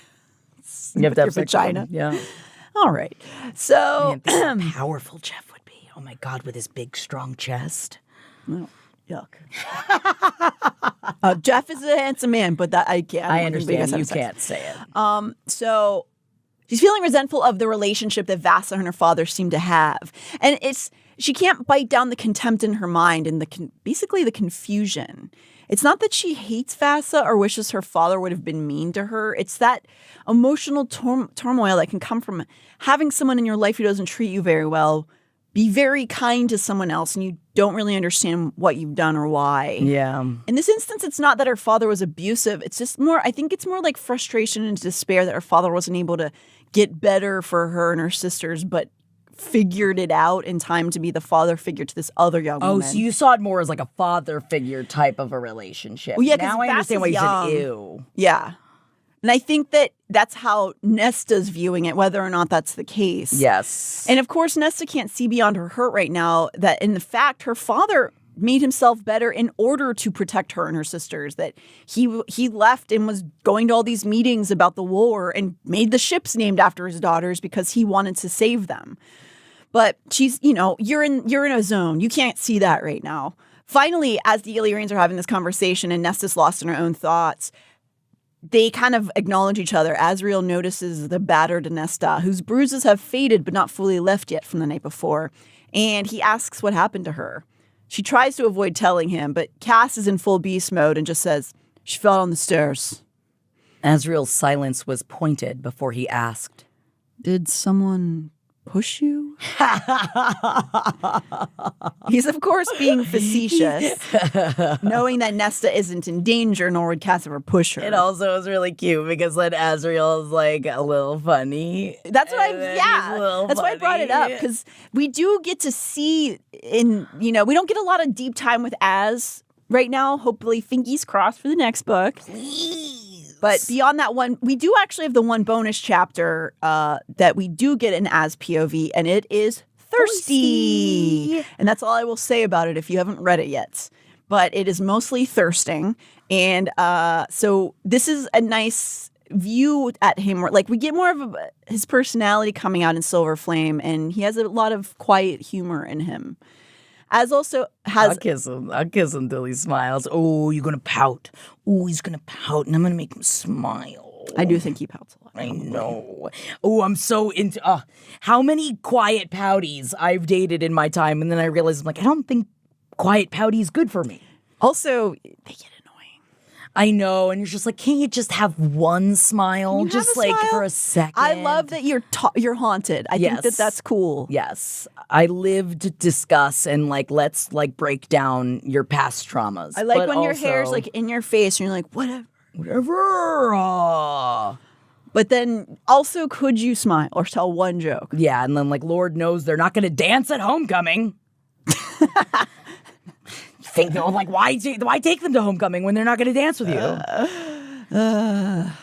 have your vagina. Yeah. All right. So Man, think how powerful Jeff would be. Oh my God, with his big, strong chest. Oh, yuck. Jeff is a handsome man, but that I can't. I understand. You can't say it. So she's feeling resentful of the relationship that Vasa and her father seem to have, and she can't bite down the contempt in her mind and basically the confusion. It's not that she hates Vasa or wishes her father would have been mean to her. It's that emotional turmoil that can come from having someone in your life who doesn't treat you very well be very kind to someone else and you don't really understand what you've done or why. Yeah. In this instance, it's not that her father was abusive. It's just I think it's more like frustration and despair that her father wasn't able to get better for her and her sisters, but figured it out in time to be the father figure to this other young woman. Oh, so you saw it more as like a father figure type of a relationship. Well, yeah, now I understand why you said ew. Yeah. And I think that's how Nesta's viewing it, whether or not that's the case. Yes. And of course, Nesta can't see beyond her hurt right now that in the fact her father made himself better in order to protect her and her sisters, that he left and was going to all these meetings about the war and made the ships named after his daughters because he wanted to save them. But she's, you're in a zone. You can't see that right now. Finally, as the Illyrians are having this conversation and Nesta's lost in her own thoughts, they kind of acknowledge each other. Azriel notices the battered Nesta, whose bruises have faded but not fully left yet from the night before. And he asks what happened to her. She tries to avoid telling him, but Cass is in full beast mode and just says, she fell on the stairs. Azriel's silence was pointed before he asked, did someone push you? He's, of course, being facetious, knowing that Nesta isn't in danger, nor would Cass ever push her. It also was really cute because then Azriel is like a little funny. That's what that's why I brought it up, because we do get to see we don't get a lot of deep time with Az right now. Hopefully, fingers crossed for the next book. Please. But beyond that one, we do actually have the one bonus chapter that we do get an Az POV, and it is thirsty. And that's all I will say about it if you haven't read it yet. But it is mostly thirsting. And so this is a nice view at him where we get more of his personality coming out in Silver Flame, and he has a lot of quiet humor in him. Az also has... I'll kiss him till he smiles. Oh, you're going to pout. Oh, he's going to pout, and I'm going to make him smile. I do think he pouts a lot. I know. Oh, I'm so into... how many quiet pouties I've dated in my time, and then I realized, I don't think quiet pouty is good for me. Also, they get annoying. I know, and you're just can't you just have one smile? Just for a second. I love that you're haunted. I think that's cool. Yes. I live to discuss and let's break down your past traumas. I like when your hair's in your face and you're like, whatever. But then also, could you smile or tell one joke? Yeah, and then Lord knows they're not going to dance at homecoming. Think why take them to homecoming when they're not going to dance with you? I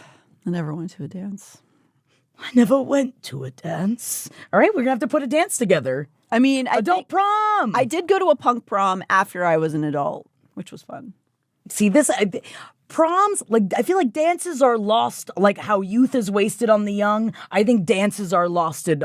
never went to a dance. I never went to a dance. All right, we're gonna have to put a dance together. I mean, adult prom. I did go to a punk prom after I was an adult, which was fun. See, proms, I feel like dances are lost, how youth is wasted on the young. I think dances are losted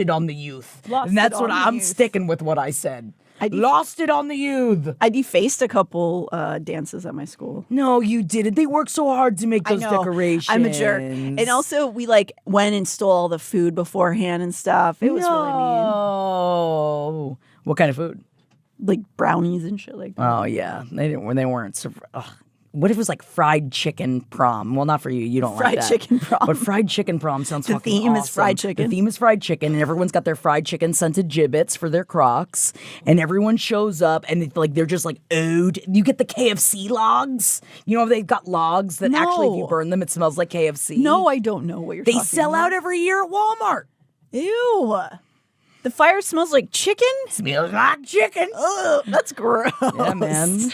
on the youth. And that's what I'm sticking with what I said. Lost it on the youth. I defaced a couple dances at my school. No, you didn't. They worked so hard to make those decorations. I'm a jerk. And also, we went and stole all the food beforehand and stuff. It was really mean. Oh, what kind of food? Brownies and shit like that. Oh yeah, they weren't. What if it was fried chicken prom? Well, not for you. You don't like that. Fried chicken prom. But fried chicken prom sounds fucking awesome. The theme is fried chicken. The theme is fried chicken, and everyone's got their fried chicken scented gibbets for their Crocs, and everyone shows up, and they're just owed. You get the KFC logs. They've got logs that actually, if you burn them, it smells like KFC. No, I don't know what you're talking about. They sell out every year at Walmart. Ew. The fire smells like chicken? Smells like chicken. Ugh, that's gross. Yeah, man.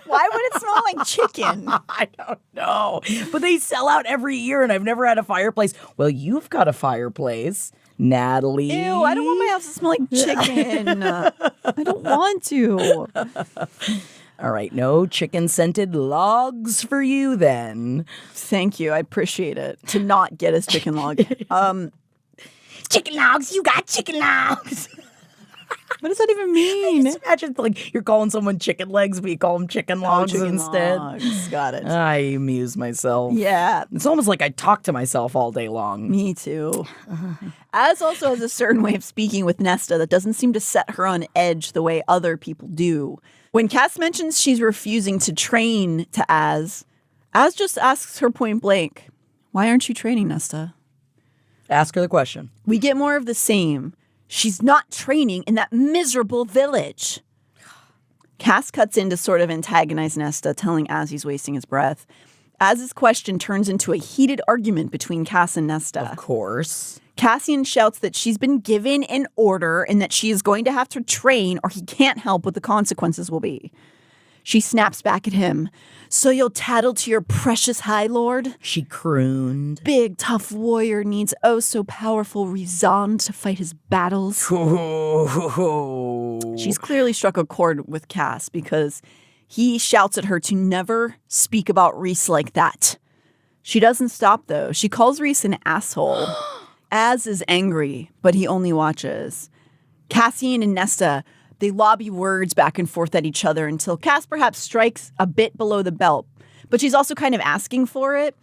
Why would it smell like chicken? I don't know. But they sell out every year, and I've never had a fireplace. Well, you've got a fireplace. Natalie. Ew, I don't want my house to smell like chicken. I don't want to. All right, no chicken-scented logs for you then. Thank you. I appreciate it. To not get us chicken log. Chicken logs, you got chicken logs. What does that even mean? Just imagine like you're calling someone chicken legs, but you call them chicken logs instead. Logs. Got it. I amuse myself. Yeah. It's almost like I talk to myself all day long. Me too. Az also has a certain way of speaking with Nesta that doesn't seem to set her on edge the way other people do. When Cass mentions she's refusing to train to Az just asks her point blank, why aren't you training, Nesta? Ask her the question. We get more of the same. She's not training in that miserable village. Cass cuts in to sort of antagonize Nesta, telling Az he's wasting his breath. Az's question turns into a heated argument between Cass and Nesta. Of course. Cassian shouts that she's been given an order and that she is going to have to train or he can't help what the consequences will be. She snaps back at him. So you'll tattle to your precious High Lord? She crooned. Big, tough warrior needs oh so powerful reason to fight his battles. She's clearly struck a chord with Cass because he shouts at her to never speak about Rhys like that. She doesn't stop, though. She calls Rhys an asshole. Az is angry, but he only watches. Cassian and Nesta, they lobby words back and forth at each other until Cass perhaps strikes a bit below the belt, but she's also kind of asking for it.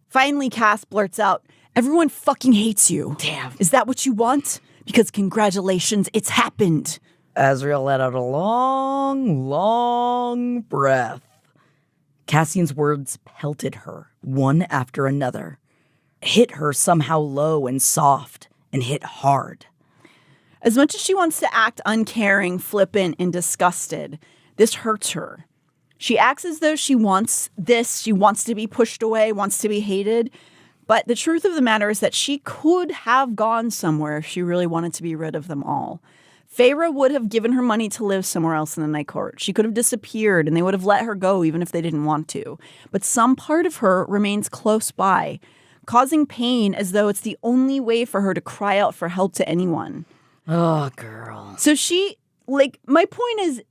Finally, Cass blurts out, everyone fucking hates you. Damn. Is that what you want? Because congratulations, it's happened. Azriel let out a long, long breath. Cassian's words pelted her, one after another. Hit her somehow low and soft, and hit hard. As much as she wants to act uncaring, flippant, and disgusted, this hurts her. She acts as though she wants this, she wants to be pushed away, wants to be hated. But the truth of the matter is that she could have gone somewhere if she really wanted to be rid of them all. Feyre would have given her money to live somewhere else in the Night Court. She could have disappeared and they would have let her go even if they didn't want to. But some part of her remains close by, causing pain as though it's the only way for her to cry out for help to anyone. Oh, girl. So she, my point is,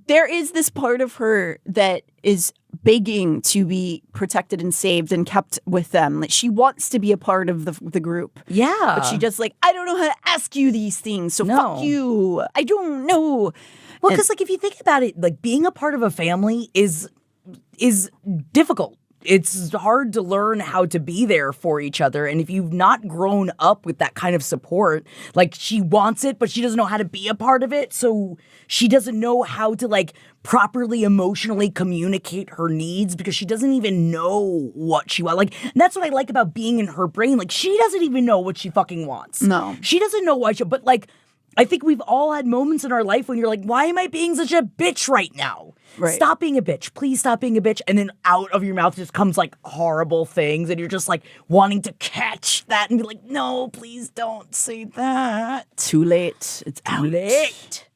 there is this part of her that is begging to be protected and saved and kept with them. Like, she wants to be a part of the group. Yeah. But she just I don't know how to ask you these things, so fuck you. I don't know. Well, because if you think about it, being a part of a family is difficult. It's hard to learn how to be there for each other. And if you've not grown up with that kind of support, she wants it, but she doesn't know how to be a part of it. So she doesn't know how to properly emotionally communicate her needs because she doesn't even know what she wants. And that's what I like about being in her brain. She doesn't even know what she fucking wants. No. She doesn't know why but I think we've all had moments in our life when you're why am I being such a bitch right now? Right. Stop being a bitch. Please stop being a bitch. And then out of your mouth just comes horrible things. And you're just wanting to catch that and be no, please don't say that. Too late. It's too late.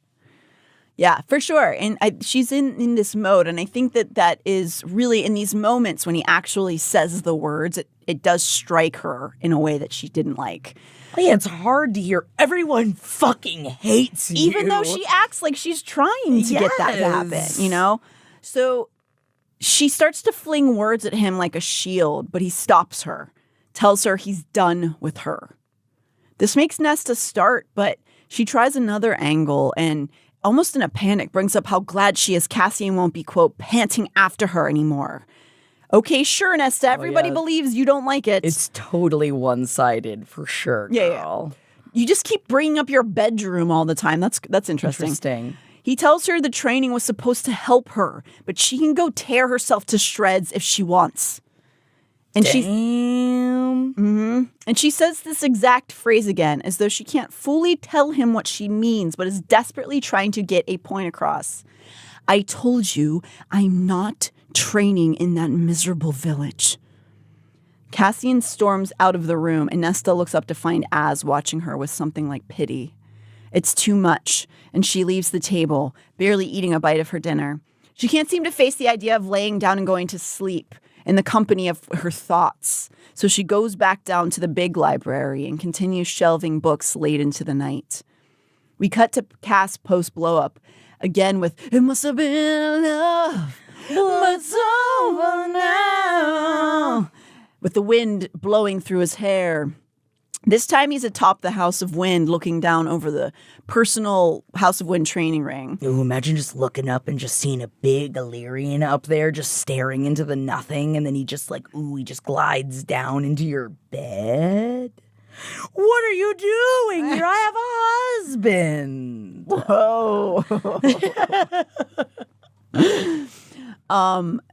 Yeah, for sure. And she's in this mode. And I think that is really in these moments when he actually says the words, it does strike her in a way that she didn't like. Yeah, it's hard to hear. Everyone fucking hates you. Even though she acts like she's trying to get that to happen, So she starts to fling words at him like a shield, but he stops her, tells her he's done with her. This makes Nesta start, but she tries another angle and almost in a panic brings up how glad she is Cassian won't be, quote, panting after her anymore. Okay, sure, Nesta. Everybody believes you don't like it. It's totally one-sided, for sure, girl. Yeah. You just keep bringing up your bedroom all the time. That's interesting. He tells her the training was supposed to help her, but she can go tear herself to shreds if she wants. And And she says this exact phrase again, as though she can't fully tell him what she means, but is desperately trying to get a point across. I told you I'm not training in that miserable village. Cassian storms out of the room, and Nesta looks up to find Az watching her with something like pity. It's too much, and she leaves the table, barely eating a bite of her dinner. She can't seem to face the idea of laying down and going to sleep. in the company of her thoughts. So she goes back down to the big library and continues shelving books late into the night. We cut to Cass post-blow-up, again with, "It must have been love, but it's over now," with the wind blowing through his hair. This time he's atop the House of Wind, looking down over the personal House of Wind training ring. Ooh, imagine just looking up and just seeing a big Illyrian up there just staring into the nothing, and then he just he just glides down into your bed. What are you doing here? I have a husband. Whoa.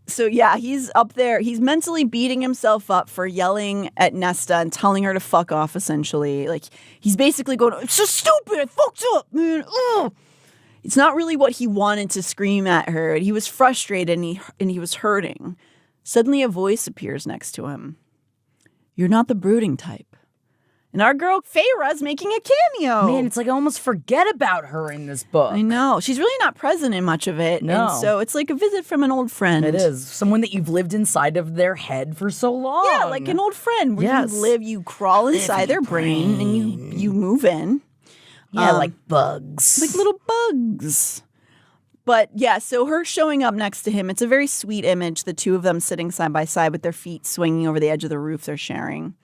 So yeah, he's up there. He's mentally beating himself up for yelling at Nesta and telling her to fuck off, essentially. Like, he's basically going, "It's so stupid. I fucked up, man. Ugh." It's not really what he wanted to scream at her. He was frustrated and he was hurting. Suddenly a voice appears next to him. "You're not the brooding type." And our girl Feyre's making a cameo. Man, it's like I almost forget about her in this book. I know. She's really not present in much of it. No. And so it's like a visit from an old friend. It is. Someone that you've lived inside of their head for so long. Yeah, like an old friend where you crawl inside their brain and you move in. Yeah, like bugs. Like little bugs. But yeah, so her showing up next to him, it's a very sweet image, the two of them sitting side by side with their feet swinging over the edge of the roof they're sharing.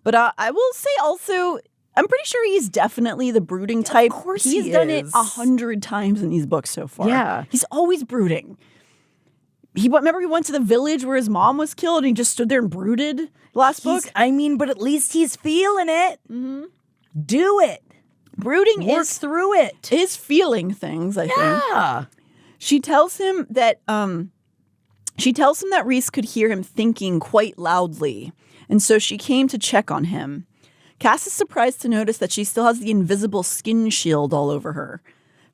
But I will say also, I'm pretty sure he's definitely the brooding type. Of course he's done it 100 times in these books so far. Yeah. He's always brooding. Remember he went to the village where his mom was killed and he just stood there and brooded last book? But at least he's feeling it. Mm-hmm. Do it. Brooding Work through it. Is feeling things, I think. Yeah. She tells him that Rhys could hear him thinking quite loudly. And so she came to check on him. Cass is surprised to notice that she still has the invisible skin shield all over her.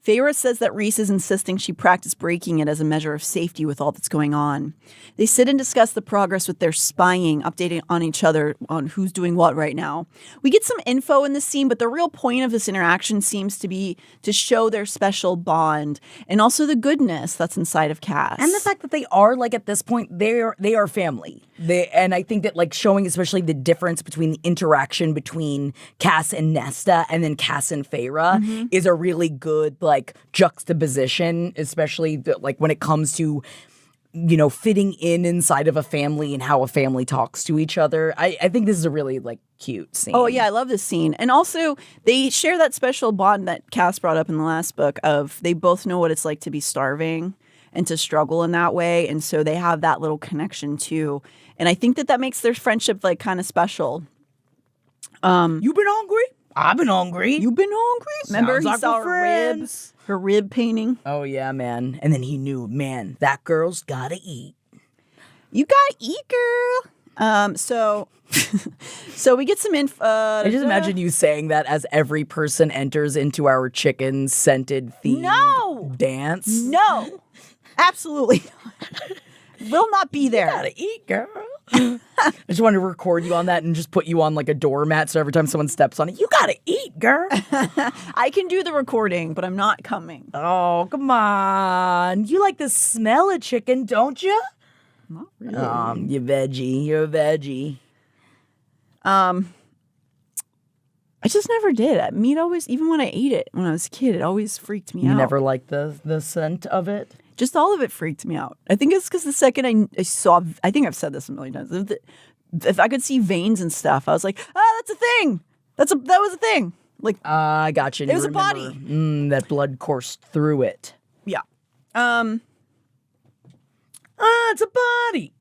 Feyre says that Rhys is insisting she practice breaking it as a measure of safety with all that's going on. They sit and discuss the progress with their spying, updating on each other on who's doing what right now. We get some info in this scene, but the real point of this interaction seems to be to show their special bond and also the goodness that's inside of Cass. And the fact that they are, like, at this point, they are family. And I think that, like, showing especially the difference between the interaction between Cass and Nesta and then Cass and Feyre is a really good, like, juxtaposition, especially like when it comes to, you know, fitting inside of a family and how a family talks to each other. I think this is a really, like, cute scene. Oh, yeah, I love this scene. And also, they share that special bond that Cass brought up in the last book of they both know what it's like to be starving and to struggle in that way. And so they have that little connection, too. And I think that makes their friendship, like, kind of special. You been hungry? I've been hungry. You been hungry? Remember he like saw friends. her rib painting? Oh, yeah, man. And then he knew, man, that girl's gotta eat. You gotta eat, girl. So we get some info. I just imagine you saying that as every person enters into our chicken scented themed dance. No, absolutely not. Will not be there. You gotta eat, girl. I just wanted to record you on that and just put you on like a doormat so every time someone steps on it, you gotta eat, girl. I can do the recording, but I'm not coming. Oh, come on. You like the smell of chicken, don't you? Not really. You veggie. You're a veggie. I just never did. Meat always, even when I ate it when I was a kid, it always freaked me out. You never liked the scent of it? Just all of it freaked me out. I think it's because the second I saw, I think I've said this a million times. If I could see veins and stuff, I was like, that's a thing. That was a thing. Like, I got you. It was a body. That blood coursed through it. Yeah. It's a body.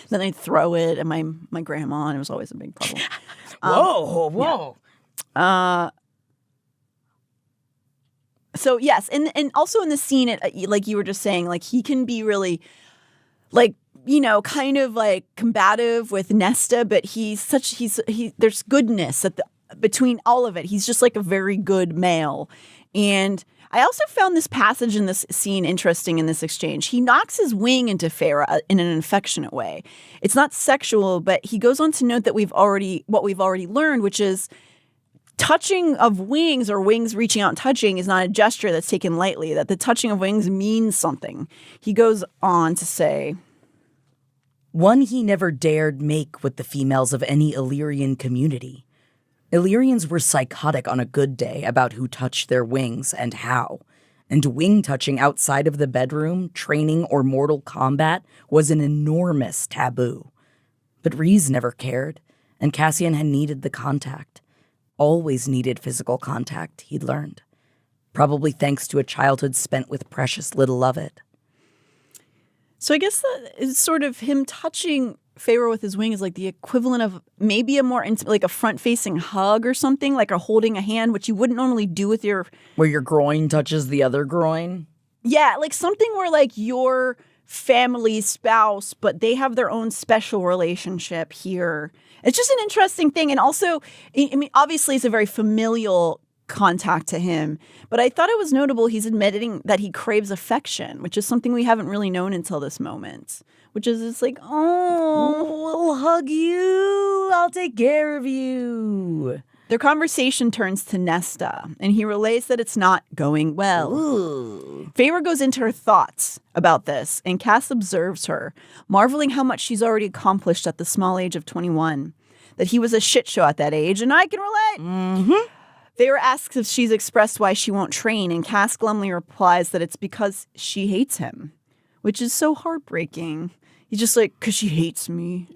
Then I'd throw it at my grandma, and it was always a big problem. Whoa. Yeah. So yes, and also in the scene, like you were just saying, like he can be really, like, you know, kind of like combative with Nesta, but there's goodness between all of it. He's just like a very good male. And I also found this passage in this scene interesting in this exchange. He knocks his wing into Feyre in an affectionate way. It's not sexual, but he goes on to note that we've already learned, which is touching of wings or wings reaching out and touching is not a gesture that's taken lightly, that the touching of wings means something. He goes on to say, one he never dared make with the females of any Illyrian community. Illyrians were psychotic on a good day about who touched their wings and how. And wing touching outside of the bedroom, training, or mortal combat was an enormous taboo. But Rhys never cared, and Cassian had needed the contact. Always needed physical contact, he'd learned. Probably thanks to a childhood spent with precious little of it. So I guess that is sort of him touching Feyre with his wing is like the equivalent of maybe a more intimate, like a front-facing hug or something, like a holding a hand, which you wouldn't normally do with your... Where your groin touches the other groin? Yeah, like something where like your family spouse, but they have their own special relationship here. It's just an interesting thing. And also, I mean, obviously it's a very familial contact to him, but I thought it was notable he's admitting that he craves affection, which is something we haven't really known until this moment. Which is just like, I'll hug you. I'll take care of you. Their conversation turns to Nesta, and he relays that it's not going well. Ooh. Feyre goes into her thoughts about this, and Cass observes her, marveling how much she's already accomplished at the small age of 21. That he was a shit show at that age, and I can relate. Mm-hmm. Feyre asks if she's expressed why she won't train, and Cass glumly replies that it's because she hates him, which is so heartbreaking. He's just like, because she hates me.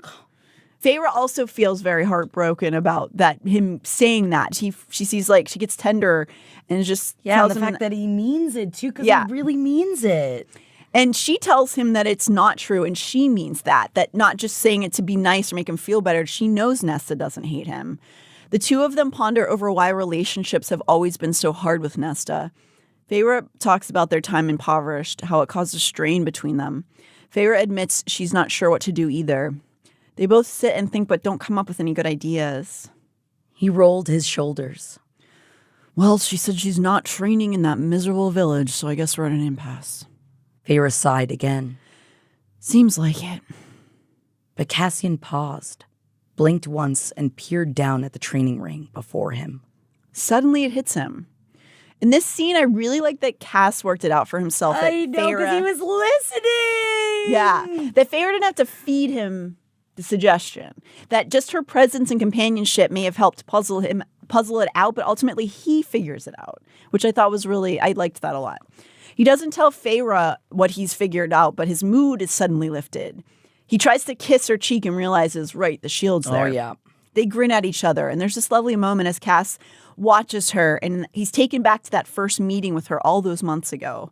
Feyre also feels very heartbroken about that, him saying that. She sees like, she gets tender and just tells the him fact that he means it too, because he really means it. And she tells him that it's not true, and she means that not just saying it to be nice or make him feel better. She knows Nesta doesn't hate him. The two of them ponder over why relationships have always been so hard with Nesta. Feyre talks about their time impoverished, how it caused a strain between them. Feyre admits she's not sure what to do either. They both sit and think but don't come up with any good ideas. He rolled his shoulders. Well, she said she's not training in that miserable village, so I guess we're at an impasse. Feyre sighed again. Seems like it. But Cassian paused, blinked once, and peered down at the training ring before him. Suddenly it hits him. In this scene, I really like that Cass worked it out for himself. I know, because he was listening. Yeah, that Feyre didn't have to feed him the suggestion. That just her presence and companionship may have helped puzzle it out, but ultimately he figures it out, which I thought was really, I liked that a lot. He doesn't tell Feyre what he's figured out, but his mood is suddenly lifted. He tries to kiss her cheek and realizes, right, the shield's there. Oh, yeah. They grin at each other, and there's this lovely moment as Cass watches her, and he's taken back to that first meeting with her all those months ago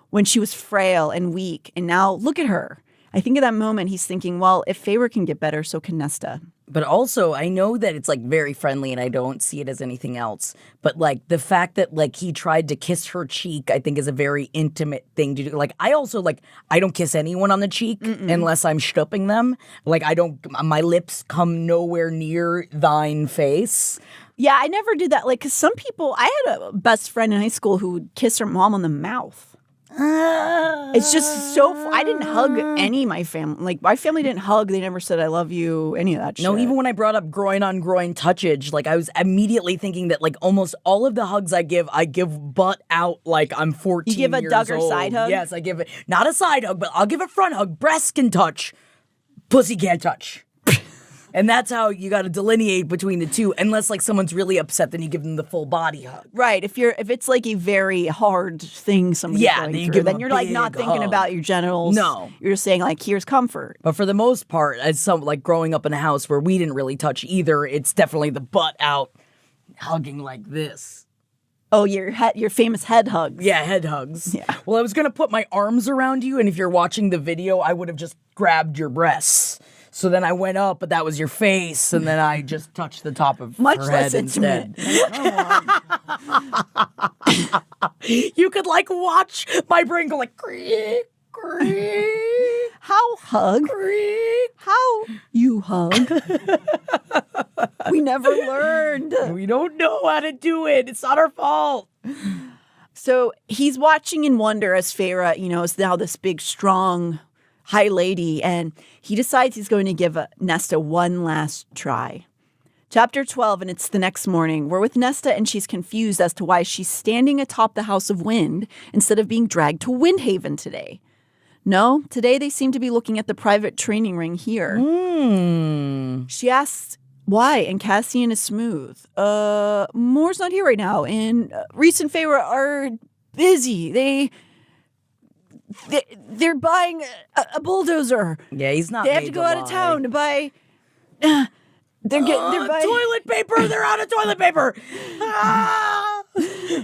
when she was frail and weak, and now look at her. I think at that moment he's thinking, well, if Feyre can get better, so can Nesta. But also, I know that it's, like, very friendly, and I don't see it as anything else. But, like, the fact that, like, he tried to kiss her cheek, I think is a very intimate thing to do. Like, I also, like, I don't kiss anyone on the cheek unless I'm stooping them. Like, my lips come nowhere near thine face. Yeah, I never did that. Like, because some people, I had a best friend in high school who would kiss her mom on the mouth. It's just so, I didn't hug any of my family. Like, my family didn't hug. They never said, I love you, any of that shit. No, even when I brought up groin on groin touchage, like, I was immediately thinking that, like, almost all of the hugs I give butt out like I'm 14 years old. You give a Duggar side hug? Yes, I give it, not a side hug, but I'll give a front hug. Breast can touch. Pussy can't touch. And that's how you got to delineate between the two. Unless, like, someone's really upset, then you give them the full body hug. Right. If it's like a very hard thing somebody's going then you through, give then them you're a like not big thinking hug. about your genitals. No. You're just saying like, here's comfort. But for the most part, as some, like, growing up in a house where we didn't really touch either, it's definitely the butt out hugging like this. Oh, your famous head hugs. Yeah, head hugs. Yeah. Well, I was going to put my arms around you, and if you're watching the video, I would have just grabbed your breasts. So then I went up, but that was your face, and then I just touched the top of Much her less head instead. intimate. You could, like, watch my brain go like, creak, creak, How hug? creak. How you hug? We never learned. We don't know how to do it. It's not our fault. So he's watching in wonder as Feyre, is now this big, strong, high lady, and he decides he's going to give Nesta one last try. Chapter 12, and it's the next morning. We're with Nesta, and she's confused as to why she's standing atop the House of Wind instead of being dragged to Windhaven today. No, today they seem to be looking at the private training ring here. She asks why, and Cassian is smooth. Moore's not here right now, and Reese and Feyre are busy. They're buying a bulldozer. Yeah, he's not. They have to go out of town to buy. They're buying toilet paper. They're out of toilet paper.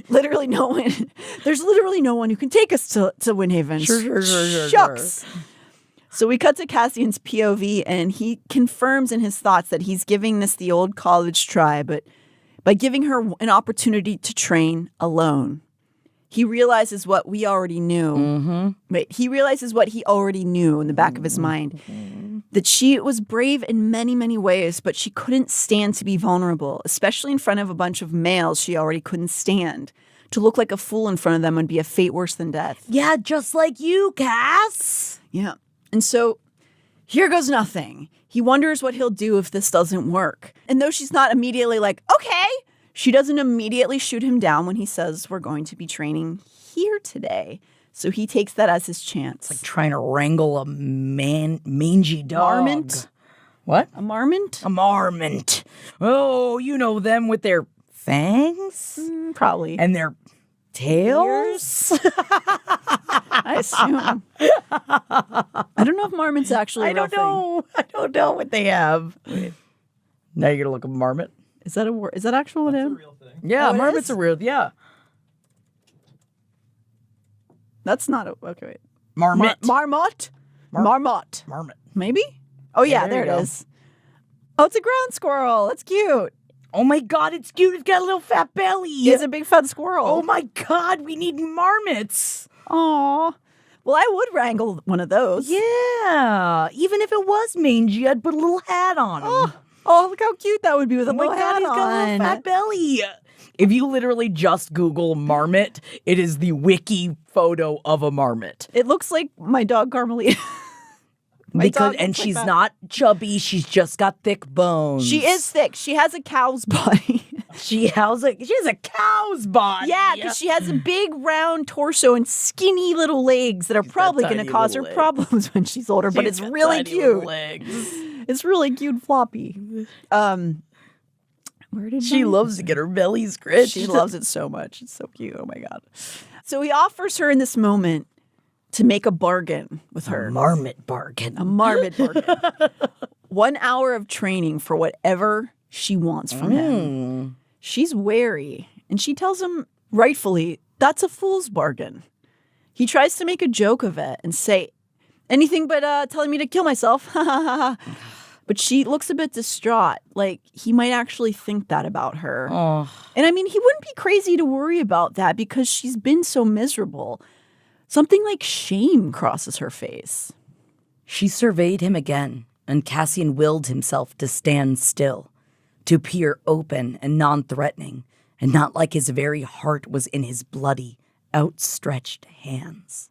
Literally no one. There's literally no one who can take us to Windhaven. Sure. Shucks. So we cut to Cassian's POV, and he confirms in his thoughts that he's giving this the old college try, but by giving her an opportunity to train alone. He realizes what we already knew. Wait, he realizes what he already knew in the back of his mind. That she was brave in many, many ways, but she couldn't stand to be vulnerable, especially in front of a bunch of males she already couldn't stand. To look like a fool in front of them would be a fate worse than death. Yeah, just like you, Cass. Yeah. And so here goes nothing. He wonders what he'll do if this doesn't work. And though she's not immediately like, okay, she doesn't immediately shoot him down when he says we're going to be training here today. So he takes that as his chance. Like trying to wrangle a mangy dog. Marmot? What? A marmot? A marmot. Oh, you know them with their fangs? Probably. And their tails? I assume. I don't know if marmot's actually a real thing. I don't know what they have. Wait. Now you're going to look at marmot? Is that a word? Is that actual name? Real thing. Yeah, Oh, it marmot's is? a real. Yeah. That's not a... Okay, wait. Marmot. Marmot? Marmot. Marmot. Maybe? Oh, yeah, there there you it go. is. Oh, it's a ground squirrel. That's cute. Oh my God, it's cute. It's got a little fat belly. It's a big fat squirrel. Oh my God, we need marmots. Aw. Well, I would wrangle one of those. Yeah, even if it was mangy, I'd put a little hat on him. Oh, look how cute that would be with a Oh my little God, hat he's got a little on. fat belly. If you literally just Google marmot, it is the wiki photo of a marmot. It looks like my dog Carmelita. And she's not chubby. She's just got thick bones. She is thick. She has a cow's body. She has a cow's body. Yeah, because she has a big round torso and skinny little legs that are probably going to tiny cause her little legs. problems when she's older, but it's really cute. It's really cute floppy. Where did She my- loves to get her belly scratched. She loves it so much. It's so cute. Oh my God. So he offers her in this moment to make a bargain with her. marmot bargain. A marmot bargain. 1 hour of training for whatever she wants from him. She's wary, and she tells him, rightfully, that's a fool's bargain. He tries to make a joke of it and say, anything but telling me to kill myself. But she looks a bit distraught, like he might actually think that about her. Oh. And I mean, he wouldn't be crazy to worry about that because she's been so miserable. Something like shame crosses her face. She surveyed him again, and Cassian willed himself to stand still, to peer open and non-threatening, and not like his very heart was in his bloody, outstretched hands.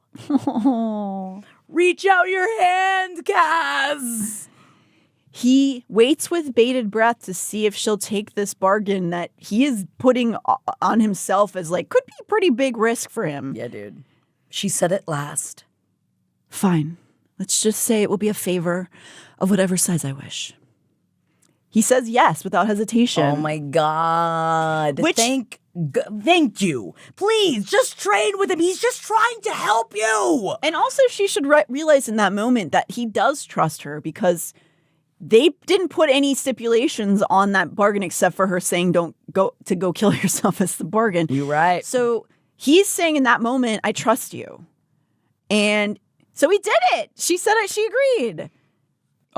Reach out your hand, Cass! He waits with bated breath to see if she'll take this bargain that he is putting on himself as like, could be a pretty big risk for him. Yeah, dude. She said at last, Fine. Let's just say it will be a favor of whatever size I wish. He says yes without hesitation. "Oh my God! Which- Thank you. Please, just train with him. He's just trying to help you." And also she should realize in that moment that he does trust her because they didn't put any stipulations on that bargain except for her saying don't go kill yourself as the bargain. You right. So he's saying in that moment, I trust you. And so he did it. She said it. She agreed.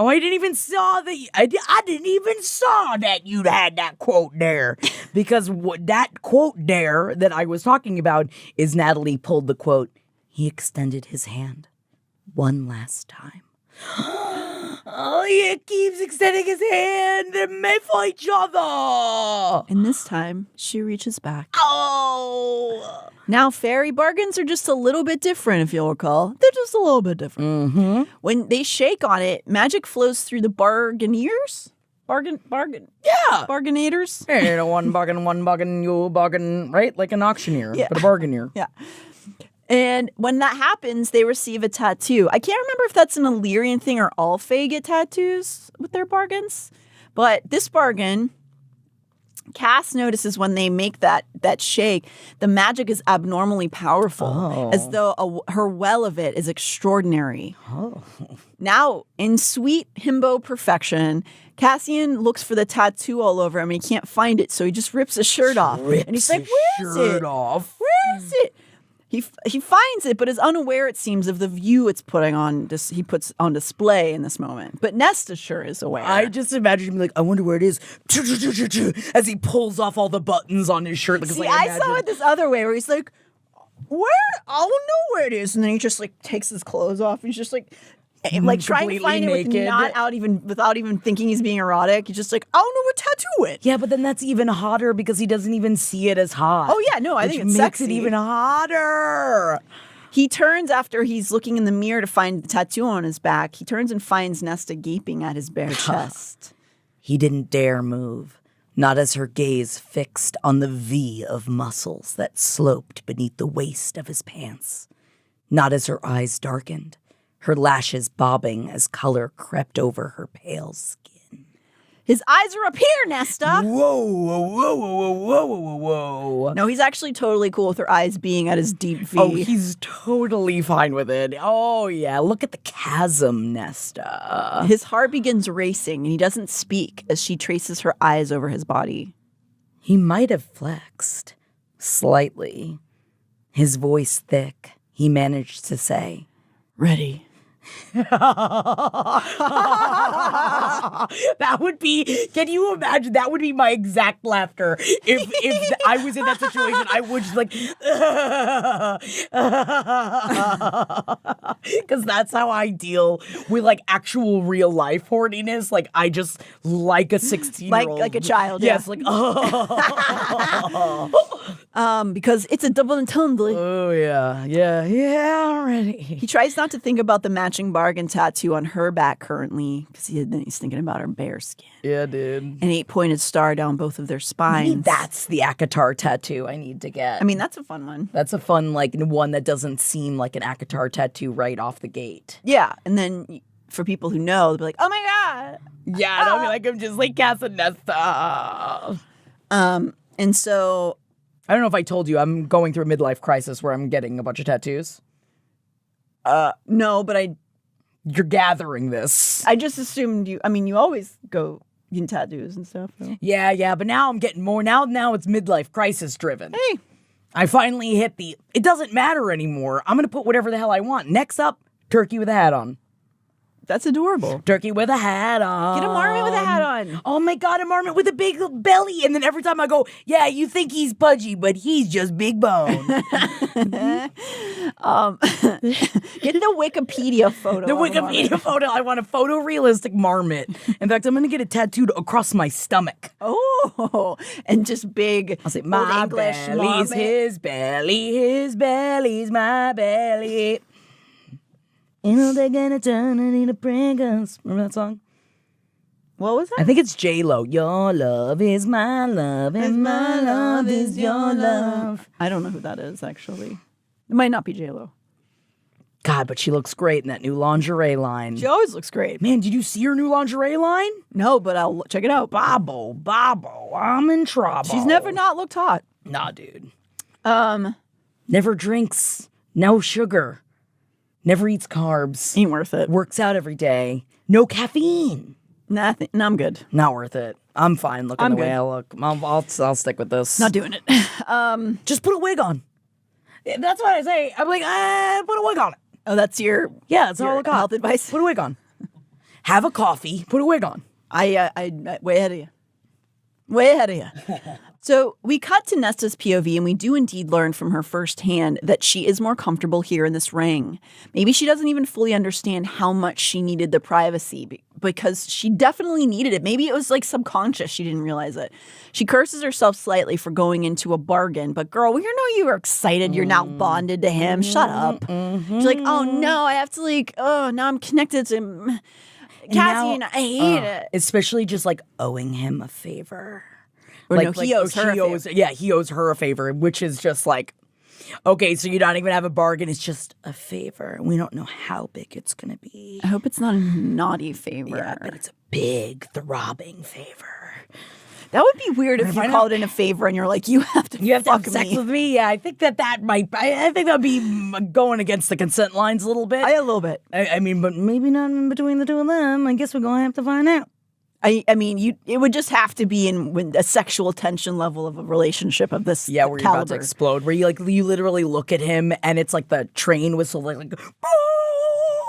Oh, I didn't even saw I didn't even saw that you'd had that quote there. Because that quote there that I was talking about is Natalie pulled the quote. He extended his hand one last time. Oh, he keeps extending his hand. They may fight each other. And this time she reaches back. Oh. Now, fairy bargains are just a little bit different, if you'll recall. They're just a little bit different. Mm-hmm. When they shake on it, magic flows through the bargaineers. Bargain. Yeah. Bargainators. Hey, one bargain, you bargain, right? Like an auctioneer, but a bargaineer. Yeah. And when that happens, they receive a tattoo. I can't remember if that's an Illyrian thing or all Fae get tattoos with their bargains. But this bargain, Cass notices when they make that shake, the magic is abnormally powerful, as though her well of it is extraordinary. Oh. Now, in sweet himbo perfection, Cassian looks for the tattoo all over him and he can't find it, so he just rips his shirt off. And he's like, where is it? Where is it? He finds it, but is unaware, it seems, of the view it's putting on. He puts on display in this moment. But Nesta sure is aware. I just imagine him like, I wonder where it is, as he pulls off all the buttons on his shirt. See, I saw it this other way where he's like, where? I don't know where it is, and then he just like takes his clothes off. And he's just like trying to find naked. it without even thinking he's being erotic. He's just like, I don't know what tattoo it. Yeah, but then that's even hotter because he doesn't even see it as hot. Oh yeah, no, I think it's makes sexy. it even hotter. He turns after he's looking in the mirror to find the tattoo on his back. He turns and finds Nesta gaping at his bare chest. He didn't dare move, not as her gaze fixed on the V of muscles that sloped beneath the waist of his pants, not as her eyes darkened, her lashes bobbing as color crept over her pale skin. His eyes are up here, Nesta. Whoa. No, he's actually totally cool with her eyes being at his deep V. Oh, he's totally fine with it. Oh, yeah. Look at the chasm, Nesta. His heart begins racing, and he doesn't speak as she traces her eyes over his body. He might have flexed, slightly. His voice thick, he managed to say, Ready. That would be, can you imagine, that would be my exact laughter if I was in that situation. I would just like because that's how I deal with like actual real life horniness. Like I just like a 16-year-old, like a child. Yes, yeah. like because it's a double entendre. Oh yeah already. He tries not to think about the matching bargain tattoo on her back currently because he's thinking about her bare skin. Yeah, dude. An 8-pointed star down both of their spines. Maybe that's the ACOTAR tattoo I need to get. I mean, that's a fun one. That's a fun, like, one that doesn't seem like an ACOTAR tattoo right off the gate. Yeah, and then for people who know, they'll be like, oh my God. Yeah, and I'll be like, I'm just like Cass and Nesta. And so... I don't know if I told you, I'm going through a midlife crisis where I'm getting a bunch of tattoos. No, but You're gathering this. I just assumed you always go getting tattoos and stuff. So. Yeah, but now I'm getting more. Now it's midlife crisis driven. Hey. I finally hit it doesn't matter anymore. I'm going to put whatever the hell I want. Next up, turkey with a hat on. That's adorable. Turkey with a hat on. Get a marmot with a hat on. Oh my God, a marmot with a big belly. And then every time I go, yeah, you think he's pudgy, but he's just big bone. Get the Wikipedia photo. The Wikipedia photo. I want a photorealistic marmot. In fact, I'm going to get it tattooed across my stomach. Oh, and just big. I'll say, my belly's his belly, his belly's my belly. You know they're gonna turn it into Pringles. Remember that song? What was that? I think it's J-Lo. Your love is my love, and my love is your love. I don't know who that is, actually. It might not be J-Lo. God, but she looks great in that new lingerie line. She always looks great. Man, did you see her new lingerie line? No, but I'll check it out. Bobbo, I'm in trouble. She's never not looked hot. Nah, dude. never drinks, no sugar, never eats carbs, Ain't worth it. works out every day, no caffeine. Nothing. No, I'm good. Not worth it. I'm fine looking I'm the good. way I look. I'll stick with this. Not doing it. Just put a wig on. That's what I say. I'm like, put a wig on it. Oh, that's your Yeah, that's all I your got. health advice. Put a wig on. Have a coffee. Put a wig on. I way ahead of you. Way ahead of you. So we cut to Nesta's POV, and we do indeed learn from her firsthand that she is more comfortable here in this ring. Maybe she doesn't even fully understand how much she needed the privacy because she definitely needed it. Maybe it was like subconscious. She didn't realize it. She curses herself slightly for going into a bargain. But girl, we know you were excited. You're now bonded to him. Shut up. She's like, oh no, I have to now I'm connected to him. Cassian, I hate it. Especially just like owing him a favor. Or no, he owes her a favor. Yeah, he owes her a favor, which is just like, okay, so you don't even have a bargain. It's just a favor. We don't know how big it's going to be. I hope it's not a naughty favor. Yeah, but it's a big, throbbing favor. That would be weird if you called in a favor and you're like, you have to have sex with me. Yeah, I think that might. I think that'd be going against the consent lines a little bit. A little bit. I mean, but maybe not in between the two of them. I guess we're gonna have to find out. I mean, it would just have to be in a sexual tension level of a relationship of this where you're caliber. about to explode, where you literally look at him and it's like the train whistle, like.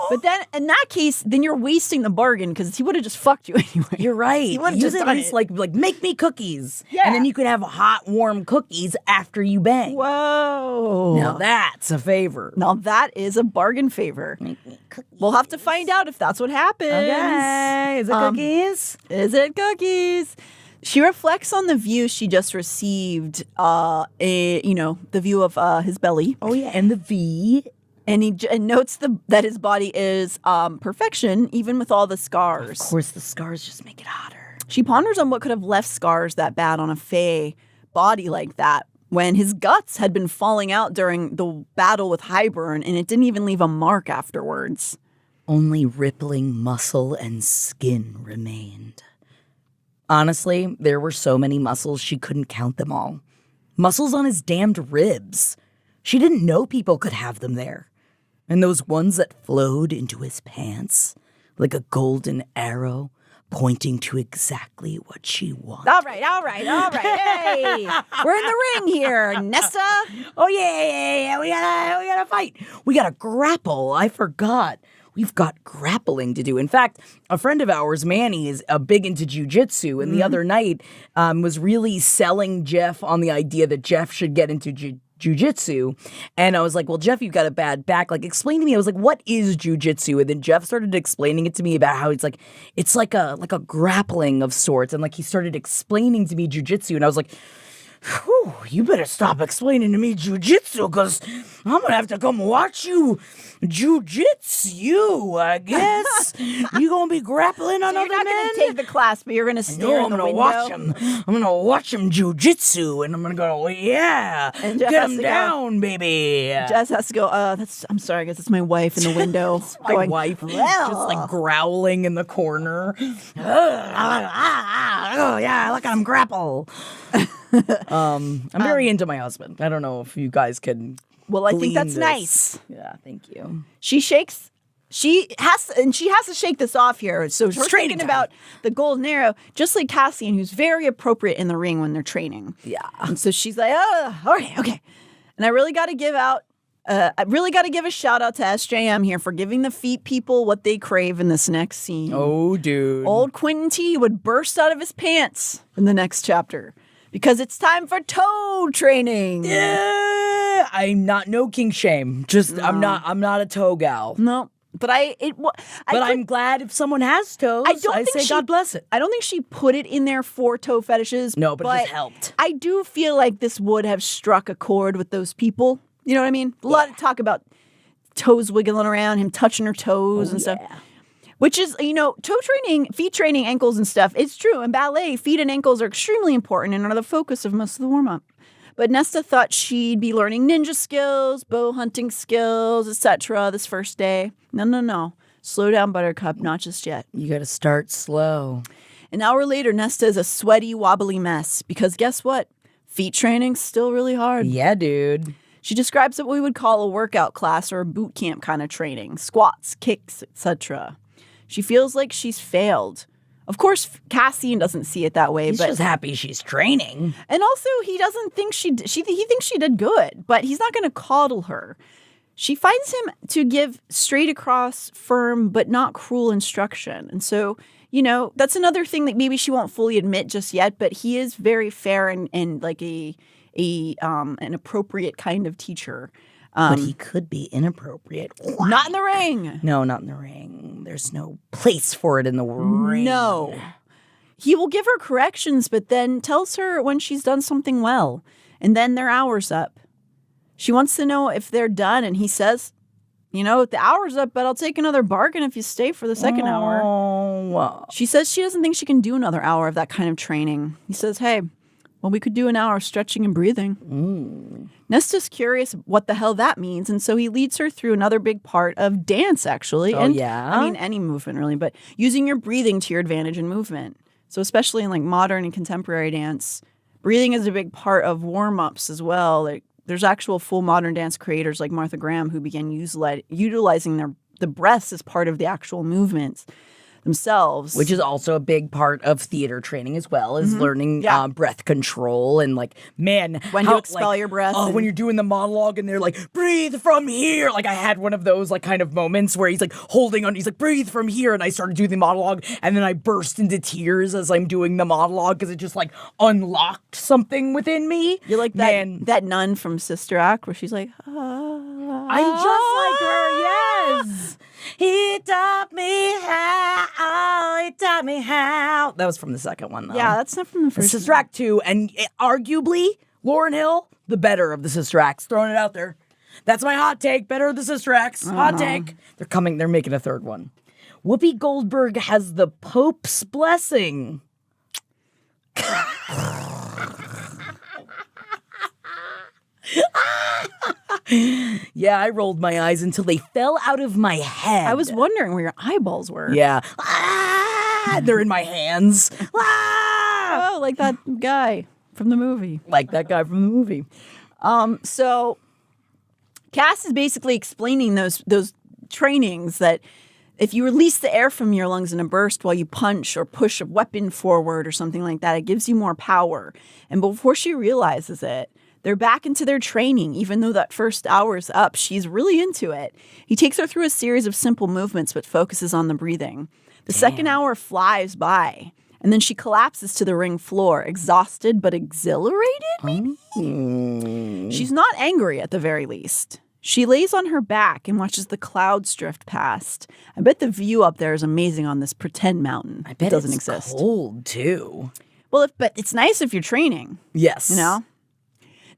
But then, in that case, then you're wasting the bargain because he would have just fucked you anyway. You're right. He would have just done it. Like make me cookies. Yeah. And then you could have hot, warm cookies after you bang. Whoa. Now that's a favor. Now that is a bargain favor. Make me cookies. We'll have to find out if that's what happens. Okay. Is it cookies? Is it cookies? She reflects on the view she just received, the view of his belly. Oh, yeah. And the V. And he notes that his body is perfection, even with all the scars. Of course, the scars just make it hotter. She ponders on what could have left scars that bad on a Fae body like that when his guts had been falling out during the battle with Highburn, and it didn't even leave a mark afterwards. Only rippling muscle and skin remained. Honestly, there were so many muscles she couldn't count them all. Muscles on his damned ribs. She didn't know people could have them there. And those ones that flowed into his pants, like a golden arrow pointing to exactly what she wanted. All right. Hey, we're in the ring here, Nesta. Oh, yeah. We gotta fight. We gotta grapple. I forgot. We've got grappling to do. In fact, a friend of ours, Manny, is big into jujitsu, and the other night was really selling Jeff on the idea that Jeff should get into jujitsu. And I was like, well, Jeff, you've got a bad back. Like, explain to me. I was like, what is jujitsu? And then Jeff started explaining it to me about how it's like a grappling of sorts. And like he started explaining to me jujitsu, and I was like, whew, you better stop explaining to me jujitsu, because I'm gonna have to come watch you jujitsu, I guess. You gonna be grappling on So other men? you're not going to take the class, but you're going to stare in the window. I'm gonna watch him jujitsu, and I'm gonna go, yeah, And Jeff get has him to go. down, baby. Jess has to go, I'm sorry, I guess it's my wife in the window. My wife, just like growling in the corner. Oh yeah, look at him grapple. I'm very into my husband. I don't know if you guys can. Well, I think glean that's this. nice. Yeah, thank you. She has to shake this off here. So we're Training talking time. about the golden arrow, just like Cassian, who's very appropriate in the ring when they're training. Yeah. And so she's like, okay. And I really got to give a shout out to SJM here for giving the feet people what they crave in this next scene. Oh, dude. Old Quentin T would burst out of his pants in the next chapter because it's time for toe training. Yeah, I'm not no king shame. Just No. I'm not a toe gal. No, but I'm glad if someone has toes. I don't think say she- God bless it. I don't think she put it in there for toe fetishes. No, but it just helped. I do feel like this would have struck a chord with those people. You know what I mean? A lot of talk about toes wiggling around, him touching her toes and stuff. Which is, toe training, feet training, ankles and stuff. It's true. In ballet, feet and ankles are extremely important and are the focus of most of the warm-up. But Nesta thought she'd be learning ninja skills, bow hunting skills, etc. this first day. No. Slow down, Buttercup. Not just yet. You got to start slow. An hour later, Nesta is a sweaty, wobbly mess because guess what? Feet training's still really hard. Yeah, dude. She describes what we would call a workout class or a boot camp kind of training. Squats, kicks, etc. She feels like she's failed. Of course, Cassian doesn't see it that way. He's but just happy she's training. And also, he doesn't think he thinks she did good, but he's not going to coddle her. She finds him to give straight across, firm, but not cruel instruction. And so, that's another thing that maybe she won't fully admit just yet, but he is very fair and like an appropriate kind of teacher. But he could be inappropriate. Not in the ring. No, not in the ring. There's no place for it in the ring. No. He will give her corrections, but then tells her when she's done something well. And then their hour's up. She wants to know if they're done, and he says, the hour's up, but I'll take another bargain if you stay for the second hour. Wow. She says she doesn't think she can do another hour of that kind of training. He says, hey, well, we could do an hour of stretching and breathing. Nesta's curious what the hell that means, and so he leads her through another big part of dance, actually. Oh, yeah? I mean, any movement, really, but using your breathing to your advantage in movement. So especially in like modern and contemporary dance, breathing is a big part of warm-ups as well. Like, there's actual full modern dance creators like Martha Graham who began utilizing the breaths as part of the actual movements themselves. Which is also a big part of theater training as well, is learning breath control and like, man. When to expel your breath. Oh, when you're doing the monologue and they're like, breathe from here. Like I had one of those like kind of moments where he's like holding on, he's like, breathe from here. And I started doing the monologue and then I burst into tears as I'm doing the monologue because it just like unlocked something within me. You're like that nun from Sister Act where she's like, I'm just like her, yes. He taught me how, he taught me how. That was from the second one, though. Yeah, that's not from the first Sister Act 2, and arguably, Lauryn Hill, the better of the Sister Acts. Throwing it out there. That's my hot take. Better of the Sister Acts. Hot take. They're making a third one. Whoopi Goldberg has the Pope's blessing. Yeah, I rolled my eyes until they fell out of my head. I was wondering where your eyeballs were. Yeah. They're in my hands. Oh, like that guy from the movie. Like that guy from the movie. So Cass is basically explaining those trainings that if you release the air from your lungs in a burst while you punch or push a weapon forward or something like that, it gives you more power. And before she realizes it, they're back into their training, even though that first hour's up. She's really into it. He takes her through a series of simple movements, but focuses on the breathing. The second hour flies by, and then she collapses to the ring floor, exhausted but exhilarated, maybe? She's not angry, at the very least. She lays on her back and watches the clouds drift past. I bet the view up there is amazing on this pretend mountain. I bet it doesn't it's exist. Cold, too. Well, but it's nice if you're training. Yes. You know?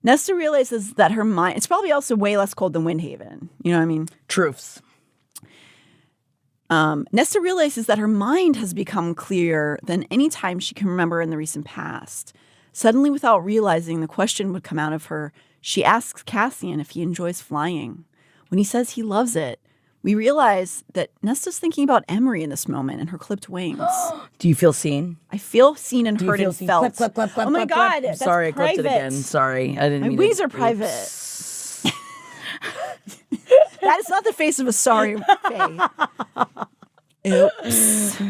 Nesta realizes that her mind, it's probably also way less cold than Windhaven. You know what I mean? Truths. Nesta realizes that her mind has become clearer than any time she can remember in the recent past. Suddenly, without realizing the question would come out of her, she asks Cassian if he enjoys flying. When he says he loves it, we realize that Nesta's thinking about Emery in this moment and her clipped wings. Do you feel seen? I feel seen and Do you heard feel and seen? felt. Clap, clap, clap, Oh my clap, God, clap. that's Sorry, I private. clipped it again. Sorry, I didn't My mean wings it. are private. That is not the face of a sorry face. Oops.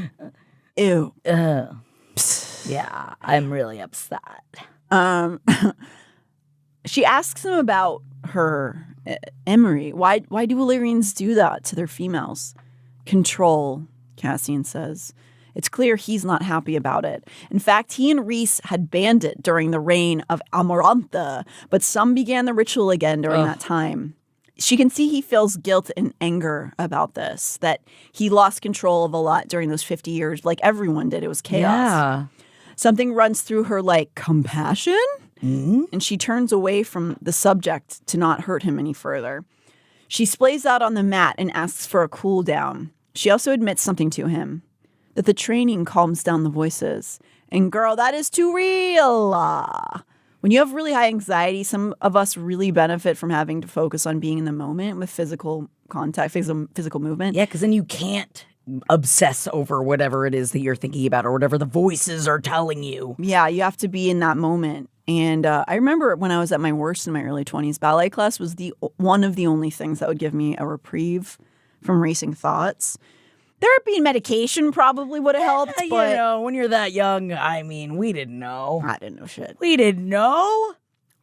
Ew. Yeah, I'm really upset. She asks him about her Emery. Why do Illyrians do that to their females? Control, Cassian says. It's clear he's not happy about it. In fact, he and Rhys had banned it during the reign of Amarantha, but some began the ritual again during that time. She can see he feels guilt and anger about this, that he lost control of a lot during those 50 years, like everyone did. It was chaos. Yeah. Something runs through her like compassion, Mm-hmm. and she turns away from the subject to not hurt him any further. She splays out on the mat and asks for a cool down. She also admits something to him, that the training calms down the voices. And girl, that is too real. When you have really high anxiety, some of us really benefit from having to focus on being in the moment with physical contact, physical movement. Yeah, because then you can't obsess over whatever it is that you're thinking about or whatever the voices are telling you. Yeah, you have to be in that moment. And I remember when I was at my worst in my early 20s, ballet class was one of the only things that would give me a reprieve from racing thoughts. Therapy and medication probably would have helped, but... You know, when you're that young, I mean, we didn't know. I didn't know shit. We didn't know.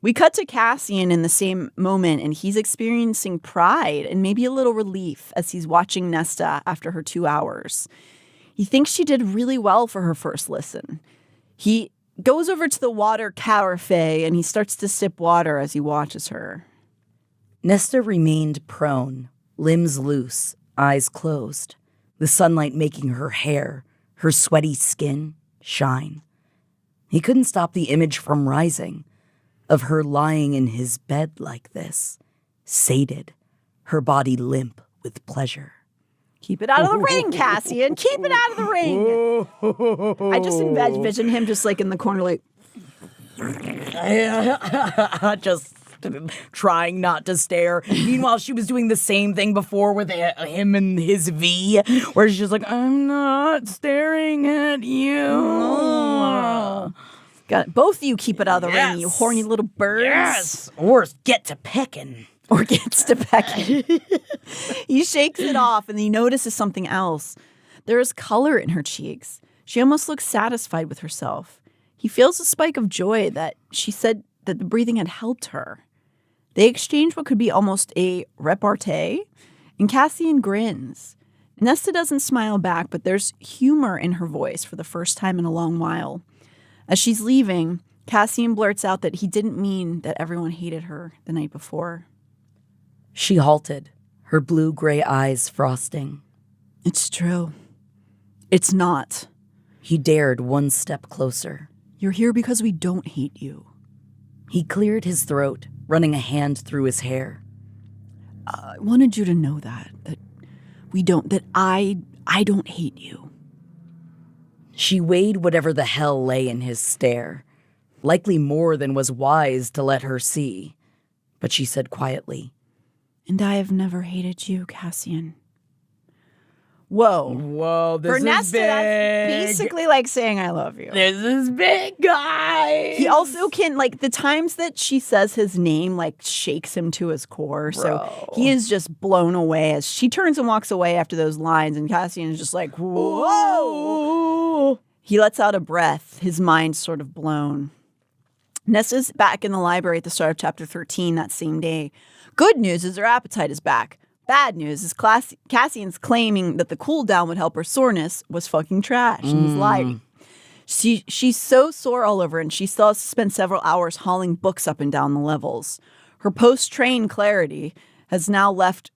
We cut to Cassian in the same moment, and he's experiencing pride and maybe a little relief as he's watching Nesta after her 2 hours. He thinks she did really well for her first listen. He goes over to the water carafe, and he starts to sip water as he watches her. Nesta remained prone, limbs loose, eyes closed, the sunlight making her hair, her sweaty skin, shine. He couldn't stop the image from rising, of her lying in his bed like this, sated, her body limp with pleasure. Keep it out of the ring, Cassian. Keep it out of the ring. I just envision him just like in the corner, like just trying not to stare. Meanwhile, she was doing the same thing before with him and his V, where she's just like, I'm not staring at you. Got both of you keep it out of the ring, you horny little birds. Yes, or get to pecking. Or gets to pecking. He shakes it off and he notices something else. There is color in her cheeks. She almost looks satisfied with herself. He feels a spike of joy that she said that the breathing had helped her. They exchange what could be almost a repartee, and Cassian grins. Nesta doesn't smile back, but there's humor in her voice for the first time in a long while. As she's leaving, Cassian blurts out that he didn't mean that everyone hated her the night before. She halted, her blue-gray eyes frosting. It's true. It's not. He dared one step closer. You're here because we don't hate you. He cleared his throat, running a hand through his hair. I wanted you to know that I don't hate you. She weighed whatever the hell lay in his stare, likely more than was wise to let her see. But she said quietly, And I have never hated you, Cassian. Whoa, this For is Nesta, big. that's basically like saying I love you. This is big, guys. He also can, like, the times that she says his name, like, shakes him to his core. Bro. So he is just blown away as she turns and walks away after those lines, and Cassian is just like, whoa. Ooh. He lets out a breath, his mind sort of blown. Nesta's back in the library at the start of chapter 13 that same day. Good news is her appetite is back. Bad news is Cassian's claiming that the cool down would help her soreness was fucking trash, and he's lying. She's so sore all over, and she still has to spend several hours hauling books up and down the levels. Her post-train clarity has now left,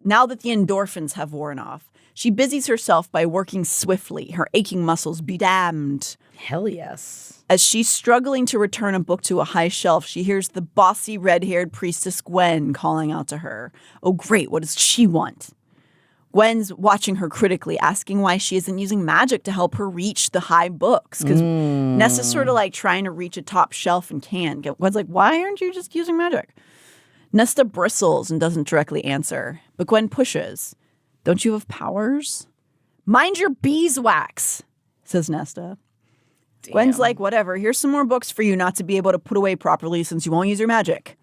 now that the endorphins have worn off. She busies herself by working swiftly, her aching muscles be damned. Hell yes. As she's struggling to return a book to a high shelf, she hears the bossy red-haired priestess Gwyn calling out to her. Oh, great, what does she want? Gwen's watching her critically, asking why she isn't using magic to help her reach the high books. Because Nesta's sort of like trying to reach a top shelf and can't. Gwen's like, why aren't you just using magic? Nesta bristles and doesn't directly answer, but Gwyn pushes. Don't you have powers? Mind your beeswax, says Nesta. Damn. Gwen's like, whatever, here's some more books for you not to be able to put away properly since you won't use your magic.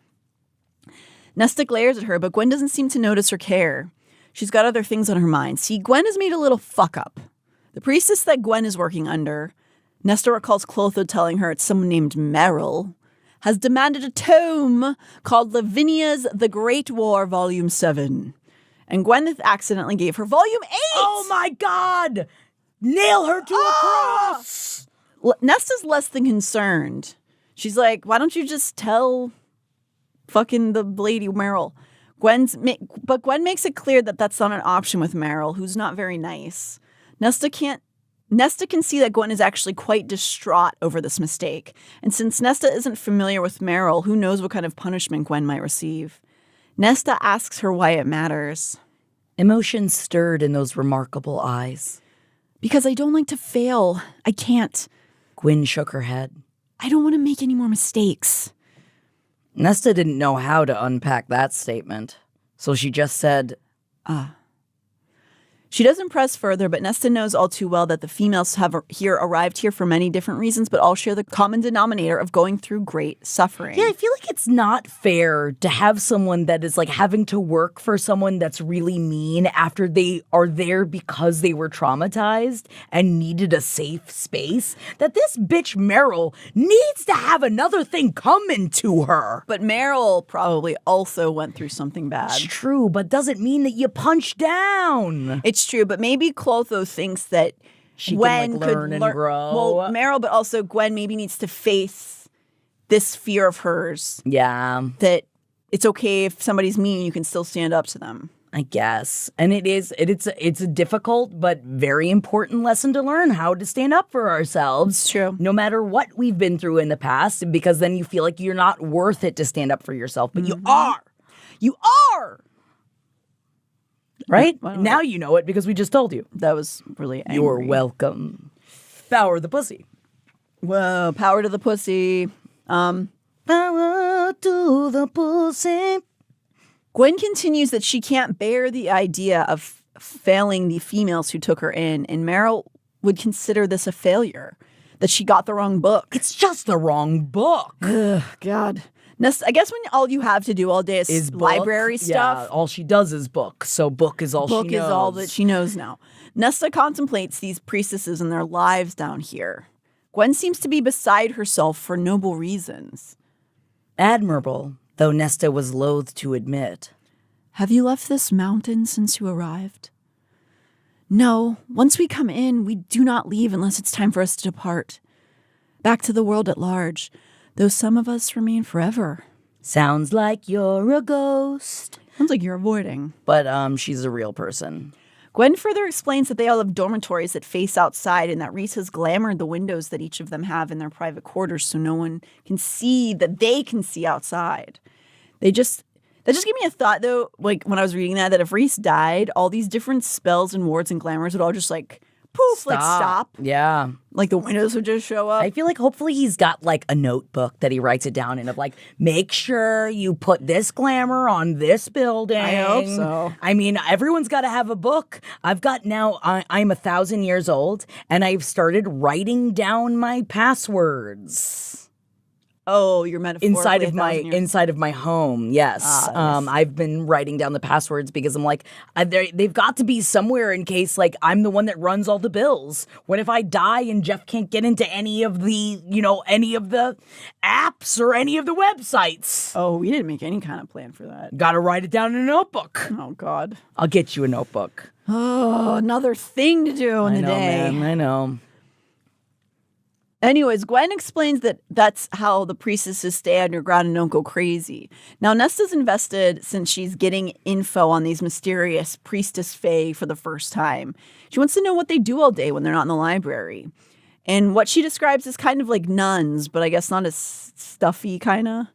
Nesta glares at her, but Gwyn doesn't seem to notice or care. She's got other things on her mind. See, Gwyn has made a little fuck up. The priestess that Gwyn is working under, Nesta recalls Clotho telling her it's someone named Meryl, has demanded a tome called Lavinia's The Great War, Volume 7. And Gwyneth accidentally gave her Volume 8! Oh my god! Nail her to a cross! Nesta's less than concerned. She's like, why don't you just tell fucking the lady Meryl? But Gwyn makes it clear that that's not an option with Meryl, who's not very nice. Nesta can see that Gwyn is actually quite distraught over this mistake. And since Nesta isn't familiar with Meryl, who knows what kind of punishment Gwyn might receive? Nesta asks her why it matters. Emotion stirred in those remarkable eyes. Because I don't like to fail. I can't. Gwyn shook her head. I don't want to make any more mistakes. Nesta didn't know how to unpack that statement, so she just said, She doesn't press further, but Nesta knows all too well that the females have arrived here for many different reasons, but all share the common denominator of going through great suffering. Yeah, I feel like it's not fair to have someone that is like having to work for someone that's really mean after they are there because they were traumatized and needed a safe space. That this bitch Meryl needs to have another thing coming to her. But Meryl probably also went through something bad. It's true, but doesn't mean that you punch down. It's true, but maybe Clotho thinks that she Gwyn can learn and grow. Well, Meryl, but also Gwyn maybe needs to face this fear of hers. Yeah. That it's okay if somebody's mean, you can still stand up to them. I guess. And it's a difficult but very important lesson to learn how to stand up for ourselves. It's true. No matter what we've been through in the past, because then you feel like you're not worth it to stand up for yourself, but you are. You are. Right? Now you know it because we just told you. That was really angry. You're welcome. Power of the pussy. Whoa, power to the pussy. Power to the pussy. Gwyn continues that she can't bear the idea of failing the females who took her in, and Meryl would consider this a failure, that she got the wrong book. It's just the wrong book. Ugh, God. Nesta, I guess when all you have to do all day is library stuff. Yeah, all she does is book. So book is all she knows. Book is all that she knows now. Nesta contemplates these priestesses and their lives down here. Gwyn seems to be beside herself for noble reasons. Admirable, though Nesta was loath to admit. Have you left this mountain since you arrived? No, once we come in, we do not leave unless it's time for us to depart. Back to the world at large, though some of us remain forever. Sounds like you're a ghost. Sounds like you're avoiding. But she's a real person. Gwyn further explains that they all have dormitories that face outside and that Rhys has glamored the windows that each of them have in their private quarters so no one can see that they can see outside. That just gave me a thought, though, like when I was reading that if Rhys died, all these different spells and wards and glamours would all just like poof, stop. Yeah. Like the windows would just show up. I feel like hopefully he's got like a notebook that he writes it down in of like, make sure you put this glamour on this building. I hope so. I mean, everyone's got to have a book. I've got now, I'm 1,000 years old and I've started writing down my passwords. Oh, your metaphor inside of my home. Yes. Yes. I've been writing down the passwords because I'm like, they've got to be somewhere in case like I'm the one that runs all the bills. What if I die and Jeff can't get into any of the apps or any of the websites? Oh, we didn't make any kind of plan for that. Got to write it down in a notebook. Oh, God. I'll get you a notebook. Oh, another thing to do in the day. Man, I know. Anyways, Gwyn explains that that's how the priestesses stay underground and don't go crazy. Now, Nesta's invested since she's getting info on these mysterious priestess fae for the first time. She wants to know what they do all day when they're not in the library. And what she describes is kind of like nuns, but I guess not as stuffy kind of.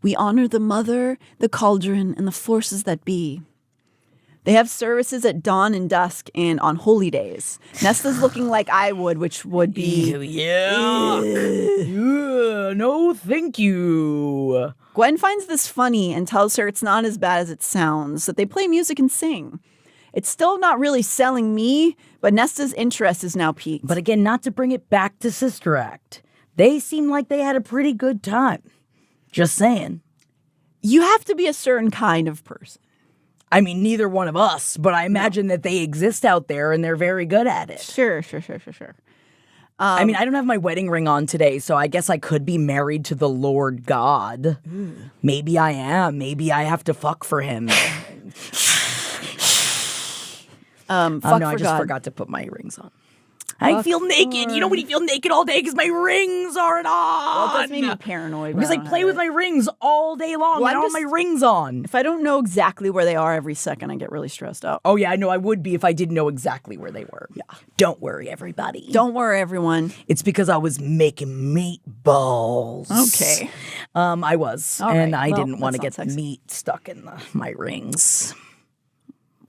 We honor the mother, the cauldron, and the forces that be. They have services at dawn and dusk and on holy days. Nesta's looking like I would, which would be... Yeah. No, thank you. Gwyn finds this funny and tells her it's not as bad as it sounds, that they play music and sing. It's still not really selling me, but Nesta's interest is now piqued. But again, not to bring it back to Sister Act. They seem like they had a pretty good time. Just saying. You have to be a certain kind of person. I mean, neither one of us, but I imagine that they exist out there and they're very good at it. Sure. I mean, I don't have my wedding ring on today, so I guess I could be married to the Lord God. Maybe I am. Maybe I have to fuck for him. I just forgot to put my rings on. I feel naked. You know when you feel naked all day because my rings aren't on. Well, it does make me paranoid. Because I play with my rings all day long. I don't have my rings on. If I don't know exactly where they are every second, I get really stressed out. Oh, yeah, I know I would be if I didn't know exactly where they were. Yeah. Don't worry, everybody. Don't worry, everyone. It's because I was making meatballs. Okay. I was. All and right. I didn't want to get sexy. meat stuck in my rings.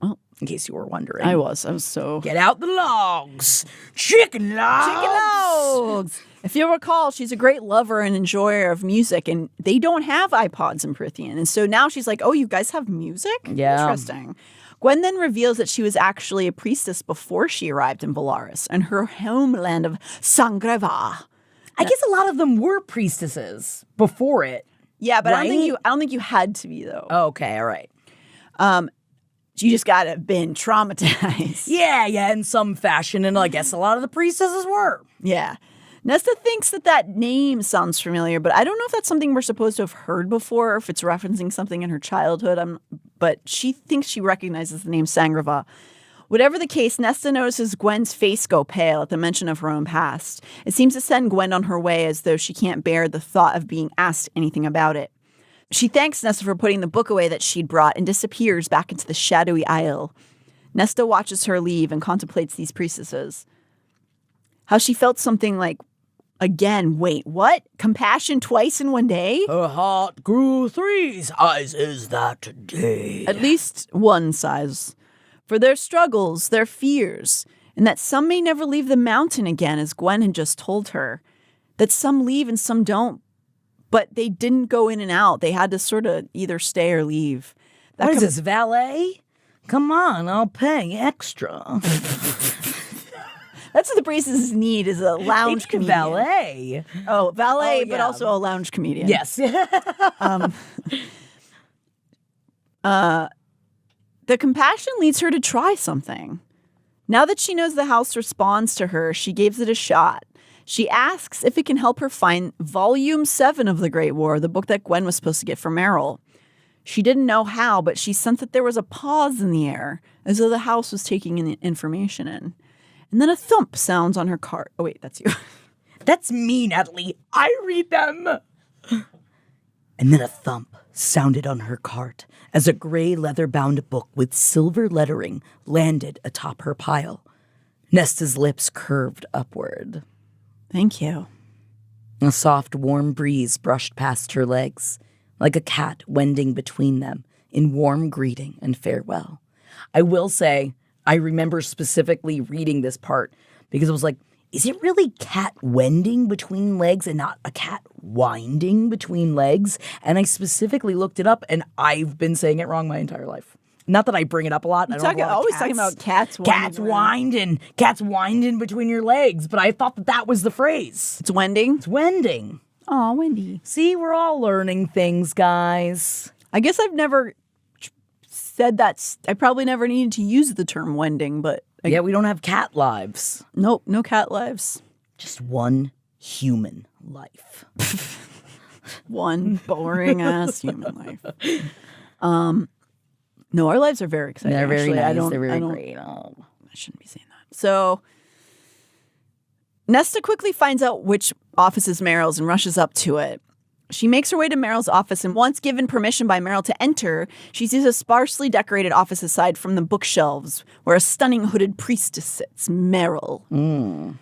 Well, in case you were wondering. I was so... Get out the logs. Chicken logs. Chicken logs. If you recall, she's a great lover and enjoyer of music, and they don't have iPods in Prithian. And so now she's like, oh, you guys have music? Yeah. Interesting. Gwyn then reveals that she was actually a priestess before she arrived in Valaris and her homeland of Sangreva. I guess a lot of them were priestesses before it. Yeah, but right? I don't think you had to be, though. Oh, okay, all right. You just gotta have been traumatized. Yeah, in some fashion, and I guess a lot of the priestesses were. Yeah. Nesta thinks that name sounds familiar, but I don't know if that's something we're supposed to have heard before or if it's referencing something in her childhood. But she thinks she recognizes the name Sangreva. Whatever the case, Nesta notices Gwen's face go pale at the mention of her own past. It seems to send Gwyn on her way as though she can't bear the thought of being asked anything about it. She thanks Nesta for putting the book away that she'd brought and disappears back into the shadowy aisle. Nesta watches her leave and contemplates these priestesses. How she felt something like, again, wait, what? Compassion twice in one day? Her heart grew 3 sizes that day. At least one size. for their struggles, their fears, and that some may never leave the mountain again, as Gwyn had just told her. That some leave and some don't, but they didn't go in and out. They had to sort of either stay or leave. What is this, valet? Come on, I'll pay extra. That's what the priestesses need, is a lounge comedian. Valet. Oh, valet, Oh, but yeah. also a lounge comedian. Yes. The compassion leads her to try something. Now that she knows the house responds to her, she gives it a shot. She asks if it can help her find Volume 7 of The Great War, the book that Gwyn was supposed to get from Meryl. She didn't know how, but she sensed that there was a pause in the air, as though the house was taking in information in. And then a thump sounds on her cart. Oh, wait, that's you. That's me, Natalie. I read them. And then a thump sounded on her cart as a gray leather-bound book with silver lettering landed atop her pile. Nesta's lips curved upward. Thank you. A soft, warm breeze brushed past her legs, like a cat wending between them in warm greeting and farewell. I will say, I remember specifically reading this part because it was like, is it really cat wending between legs and not a cat winding between legs? And I specifically looked it up, and I've been saying it wrong my entire life. Not that I bring it up a lot. Always talking about cats winding. Cats winding between your legs. But I thought that was the phrase. It's wending? It's wending. Aw, Wendy. See, we're all learning things, guys. I guess I've never said that. I probably never needed to use the term wending, but... Yeah, we don't have cat lives. Nope, no cat lives. Just one human life. One boring-ass human life. No, our lives are very exciting. They're very actually. nice. They're very great. I shouldn't be saying that. So, Nesta quickly finds out which office is Meryl's and rushes up to it. She makes her way to Meryl's office, and once given permission by Meryl to enter, she sees a sparsely decorated office aside from the bookshelves, where a stunning hooded priestess sits, Meryl.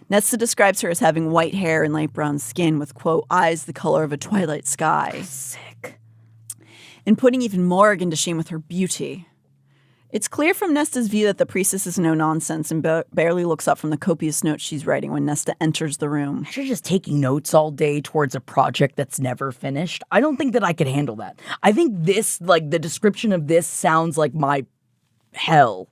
Nesta describes her as having white hair and light brown skin with, quote, eyes the color of a twilight sky. Sick. And putting even Morrigan to shame with her beauty. It's clear from Nesta's view that the priestess is no nonsense and barely looks up from the copious notes she's writing when Nesta enters the room. You're just taking notes all day towards a project that's never finished. I don't think that I could handle that. I think this, like, the description of this sounds like my hell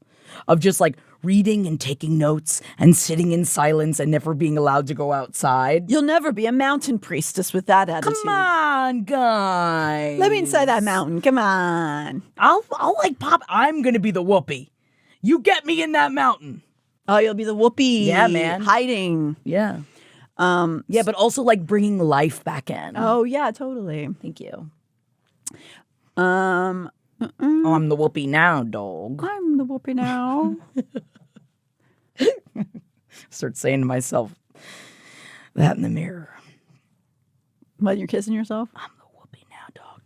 of just, like, reading and taking notes and sitting in silence and never being allowed to go outside. You'll never be a mountain priestess with that attitude. Come on, guys. Let me inside that mountain. Come on. I'll like pop. I'm gonna be the whoopee. You get me in that mountain. Oh, you'll be the whoopee. Yeah, man. Hiding. Yeah. Yeah, but also like bringing life back in. Oh, yeah, totally. Thank you. Mm-mm. Oh, I'm the whoopee now, dog. I'm the whoopee now. Start saying to myself that in the mirror. What, you're kissing yourself? I'm the whoopee now, dog.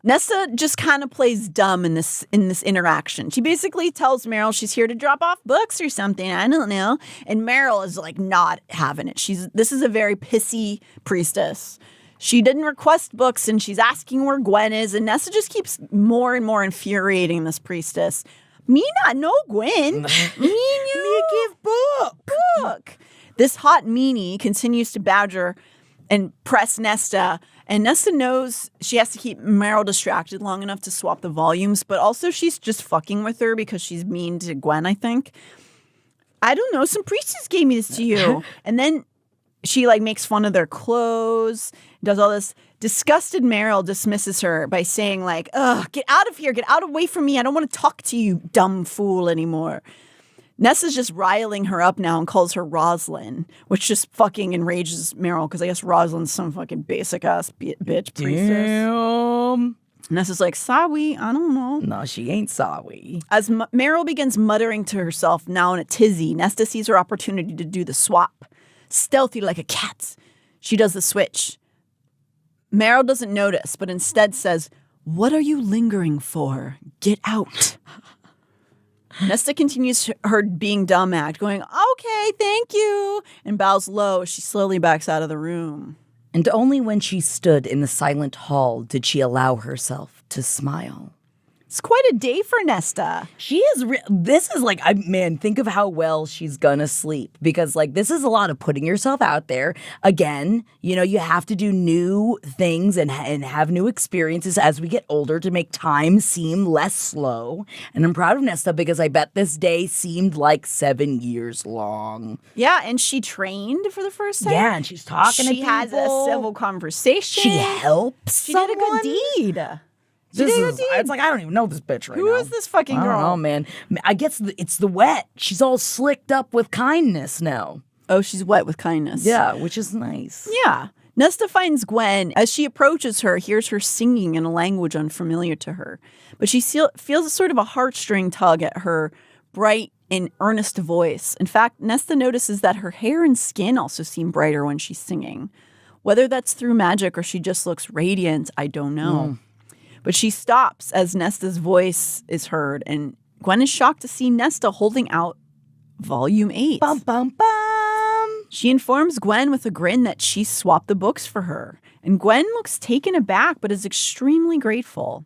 Nesta just kind of plays dumb in this interaction. She basically tells Meryl she's here to drop off books or something. I don't know. And Meryl is like not having it. This is a very pissy priestess. She didn't request books and she's asking where Gwyn is. And Nesta just keeps more and more infuriating this priestess. Me not know Gwyn. Me give book. This hot meanie continues to badger and press Nesta. And Nesta knows she has to keep Meryl distracted long enough to swap the volumes, but also she's just fucking with her because she's mean to Gwyn, I think. I don't know, some priestess gave me this to you. And then she like makes fun of their clothes, does all this. Disgusted Meryl dismisses her by saying like, ugh, get out of here, get out away from me. I don't want to talk to you, dumb fool, anymore. Nessa's just riling her up now and calls her Roslyn, which just fucking enrages Meryl because I guess Roslyn's some fucking basic-ass bitch priestess. Damn. Nessa's like, sorry, I don't know. No, she ain't sorry. As Meryl begins muttering to herself, now in a tizzy, Nesta sees her opportunity to do the swap. Stealthy like a cat, she does the switch. Meryl doesn't notice, but instead says, what are you lingering for? Get out. Nesta continues her being dumb act, going, okay, thank you, and bows low as she slowly backs out of the room. And only when she stood in the silent hall did she allow herself to smile. It's quite a day for Nesta. She is, this is like, man, think of how well she's gonna sleep. Because, like, this is a lot of putting yourself out there. Again, you know, you have to do new things and have new experiences as we get older to make time seem less slow. And I'm proud of Nesta because I bet this day seemed like 7 years long. Yeah, and she trained for the first time. Yeah, and she's talking to people. She has a civil conversation. She helps She did a good deed. It's like, I don't even know this bitch right now. Who is this fucking girl? I don't know, man. I guess it's the wet. She's all slicked up with kindness now. Oh, she's wet with kindness. Yeah, which is nice. Yeah. Nesta finds Gwyn. As she approaches her, hears her singing in a language unfamiliar to her. But she feels a sort of a heartstring tug at her bright and earnest voice. In fact, Nesta notices that her hair and skin also seem brighter when she's singing. Whether that's through magic or she just looks radiant, I don't know. But she stops as Nesta's voice is heard, and Gwyn is shocked to see Nesta holding out Volume 8. Bum, bum, bum. She informs Gwyn with a grin that she swapped the books for her, and Gwyn looks taken aback but is extremely grateful.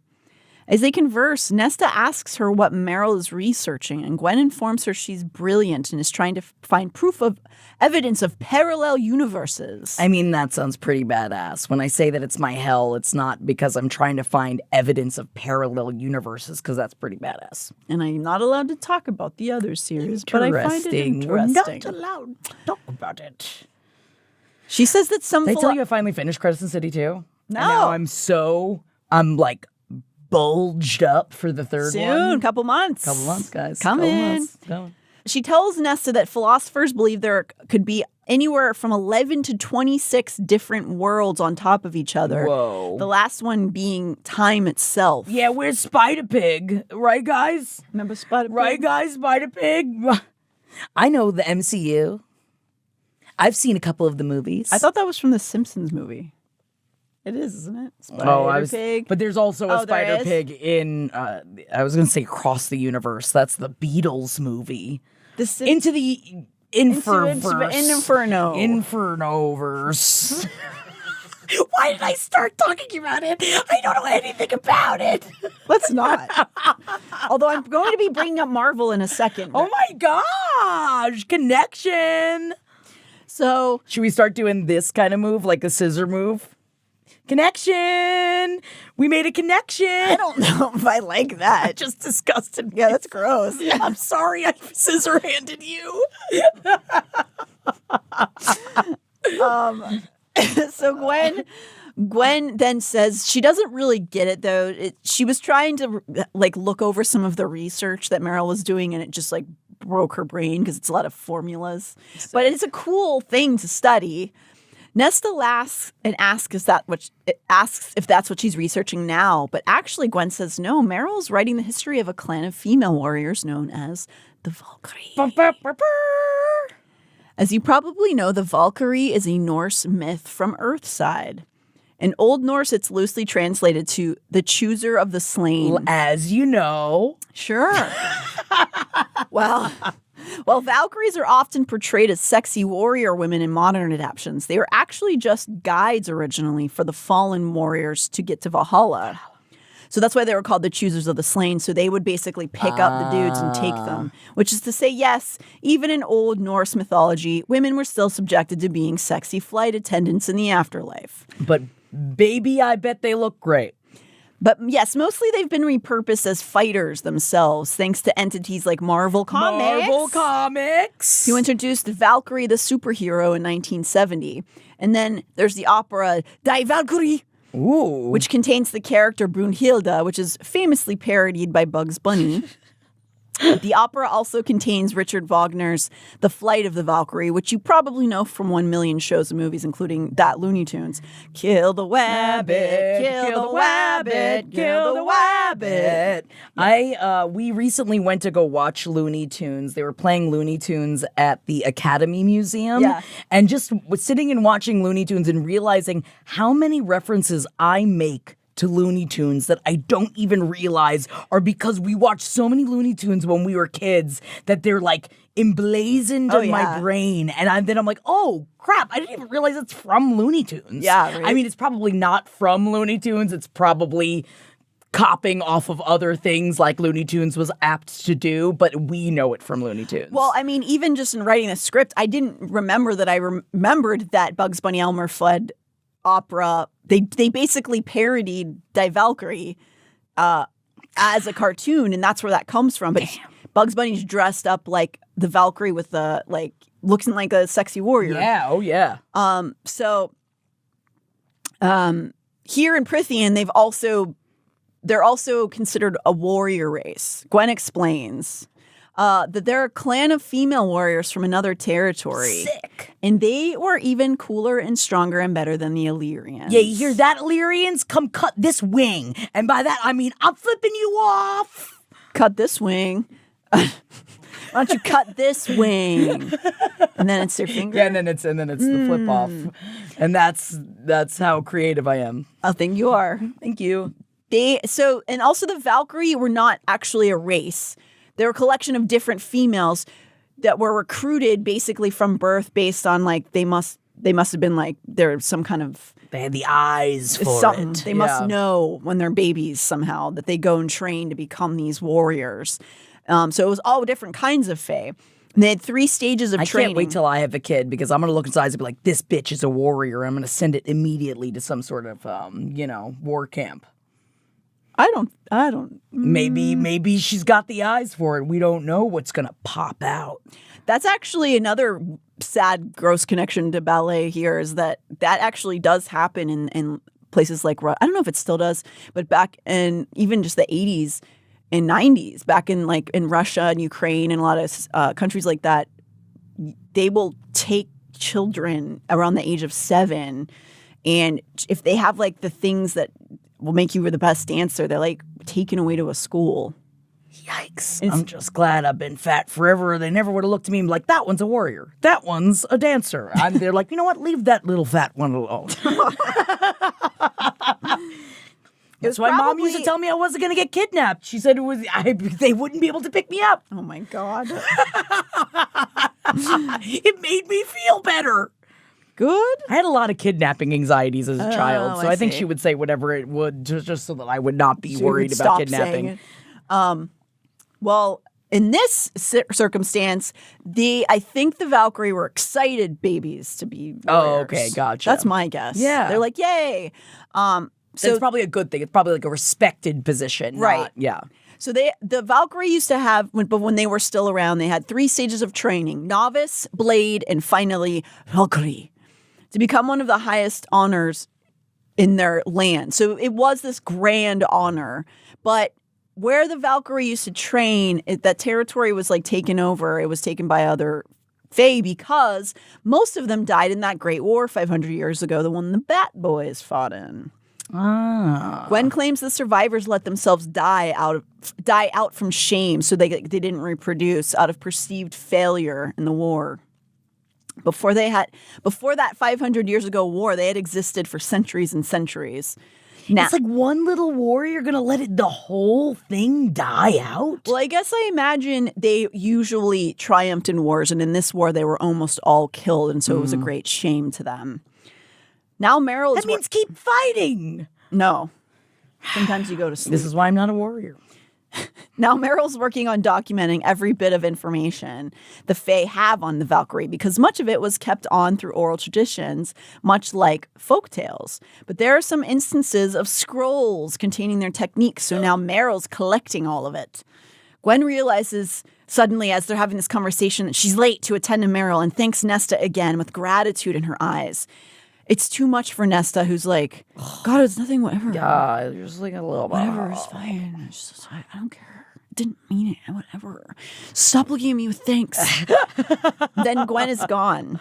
As they converse, Nesta asks her what Meryl is researching, and Gwyn informs her she's brilliant and is trying to find proof of evidence of parallel universes. I mean, that sounds pretty badass. When I say that it's my hell, it's not because I'm trying to find evidence of parallel universes, because that's pretty badass. And I'm not allowed to talk about the other series, but I find it interesting. We're not allowed to talk about it. She says that some... Did I tell you I finally finished Crescent City too? No. And now I'm like bulged up for the third one. Soon, couple months, guys. Coming. She tells Nesta that philosophers believe there could be anywhere from 11 to 26 different worlds on top of each other. Whoa. The last one being time itself. Yeah, where's Spider-Pig? Right, guys? Remember Spider-Pig? Right, guys? Spider-Pig? I know the MCU. I've seen a couple of the movies. I thought that was from the Simpsons movie. It is, isn't it? Spider-Pig. But there's also a Spider-Pig in, I was going to say Across the Universe. That's the Beatles movie. Into the Infernoverse. Why did I start talking about it? I don't know anything about it. Let's not. Although I'm going to be bringing up Marvel in a second. Oh my gosh. Connection. So. Should we start doing this kind of move, like a scissor move? Connection. We made a connection. I don't know if I like that. It just disgusted me. Yeah, that's gross. I'm sorry I scissor-handed you. So Gwyn then says she doesn't really get it, though. She was trying to like look over some of the research that Meryl was doing, and it just like broke her brain because it's a lot of formulas. But it's a cool thing to study. Nesta laughs and asks if that's what she's researching now. But actually, Gwyn says no. Meryl's writing the history of a clan of female warriors known as the Valkyries. As you probably know, the Valkyrie is a Norse myth from Earthside. In Old Norse, it's loosely translated to the chooser of the slain. Well, as you know. Sure. Well, Valkyries are often portrayed as sexy warrior women in modern adaptations. They were actually just guides originally for the fallen warriors to get to Valhalla. So that's why they were called the choosers of the slain. So they would basically pick up the dudes and take them, which is to say, yes, even in Old Norse mythology, women were still subjected to being sexy flight attendants in the afterlife. But baby, I bet they look great. But yes, mostly they've been repurposed as fighters themselves, thanks to entities like Marvel Comics. Who introduced Valkyrie the superhero in 1970. And then there's the opera Die Valkyrie, which contains the character Brunhilde, which is famously parodied by Bugs Bunny. The opera also contains Richard Wagner's The Flight of the Valkyrie, which you probably know from 1 million shows and movies, including that Looney Tunes. Kill the Wabbit, kill the Wabbit, kill the Wabbit. We recently went to go watch Looney Tunes. They were playing Looney Tunes at the Academy Museum. Yeah. And just was sitting and watching Looney Tunes and realizing how many references I make to Looney Tunes that I don't even realize are because we watched so many Looney Tunes when we were kids that they're like emblazoned in my brain. And then I'm like, oh, crap, I didn't even realize it's from Looney Tunes. Yeah, right? I mean, it's probably not from Looney Tunes. It's probably copying off of other things like Looney Tunes was apt to do, but we know it from Looney Tunes. Well, I mean, even just in writing the script, I didn't remember that I remembered that Bugs Bunny Elmer Fudd opera. They basically parodied Die Valkyrie as a cartoon, and that's where that comes from. But Bugs Bunny's dressed up like the Valkyrie with the, like, looking like a sexy warrior. Yeah, oh yeah. Here in Prythian, they're also considered a warrior race. Gwyn explains that they're a clan of female warriors from another territory. Sick. And they were even cooler and stronger and better than the Illyrians. Yeah, you hear that, Illyrians? Come cut this wing. And by that, I mean, I'm flipping you off. Cut this wing. Why don't you cut this wing? And then it's their finger. Yeah, and then it's the flip off. And that's how creative I am. I think you are. Thank you. And also the Valkyrie were not actually a race. They're a collection of different females that were recruited basically from birth based on, like, they must have been, like, they're some kind of... They had the eyes for something. it. They must know when they're babies somehow that they go and train to become these warriors. So it was all different kinds of fae. And they had 3 stages of training. I can't wait till I have a kid because I'm going to look inside and be like, this bitch is a warrior. I'm going to send it immediately to some sort of, war camp. I don't. Maybe she's got the eyes for it. We don't know what's going to pop out. That's actually another sad, gross connection to ballet here is that actually does happen in places like, I don't know if it still does, but back in even just the 80s and 90s, back in like in Russia and Ukraine and a lot of countries like that, they will take children around the age of 7. And if they have like the things that will make you the best dancer, they're like taken away to a school. Yikes. I'm just glad I've been fat forever. They never would have looked at me and be like, that one's a warrior. That one's a dancer. They're like, you know what? Leave that little fat one alone. That's why Mom used to tell me I wasn't going to get kidnapped. She said they wouldn't be able to pick me up. Oh, my God. It made me feel better. Good. I had a lot of kidnapping anxieties as a child, so I think she would say whatever it would just so that I would not be worried about kidnapping. Well, in this circumstance, I think the Valkyrie were excited babies to be warriors. Oh, okay, gotcha. That's my guess. Yeah. They're like, yay. So it's probably a good thing. It's probably like a respected position. Right. Yeah. So the Valkyrie used to have, but when they were still around, they had 3 stages of training: novice, blade, and finally Valkyrie, to become one of the highest honors in their land. So it was this grand honor. But where the Valkyrie used to train, that territory was like taken over. It was taken by other fae because most of them died in that Great War 500 years ago, the one the Bat Boys fought in. Gwyn claims the survivors let themselves die out from shame, so they didn't reproduce out of perceived failure in the war. Before that 500 years ago war, they had existed for centuries and centuries. Now, it's like one little warrior gonna let the whole thing die out? Well, I guess I imagine they usually triumphed in wars, and in this war they were almost all killed, and so it was a great shame to them. Now Meryl is... That means keep fighting! No. Sometimes you go to sleep. This is why I'm not a warrior. Now Meryl's working on documenting every bit of information the Fae have on the Valkyrie, because much of it was kept on through oral traditions, much like folk tales. But there are some instances of scrolls containing their techniques, so now Meryl's collecting all of it. Gwyn realizes suddenly as they're having this conversation that she's late to attend to Meryl and thanks Nesta again with gratitude in her eyes. It's too much for Nesta, who's like, God, it's nothing, whatever. Yeah, you're just like a little... Whatever, it's fine. I don't care. Didn't mean it. Whatever. Stop looking at me with thanks. Then Gwyn is gone.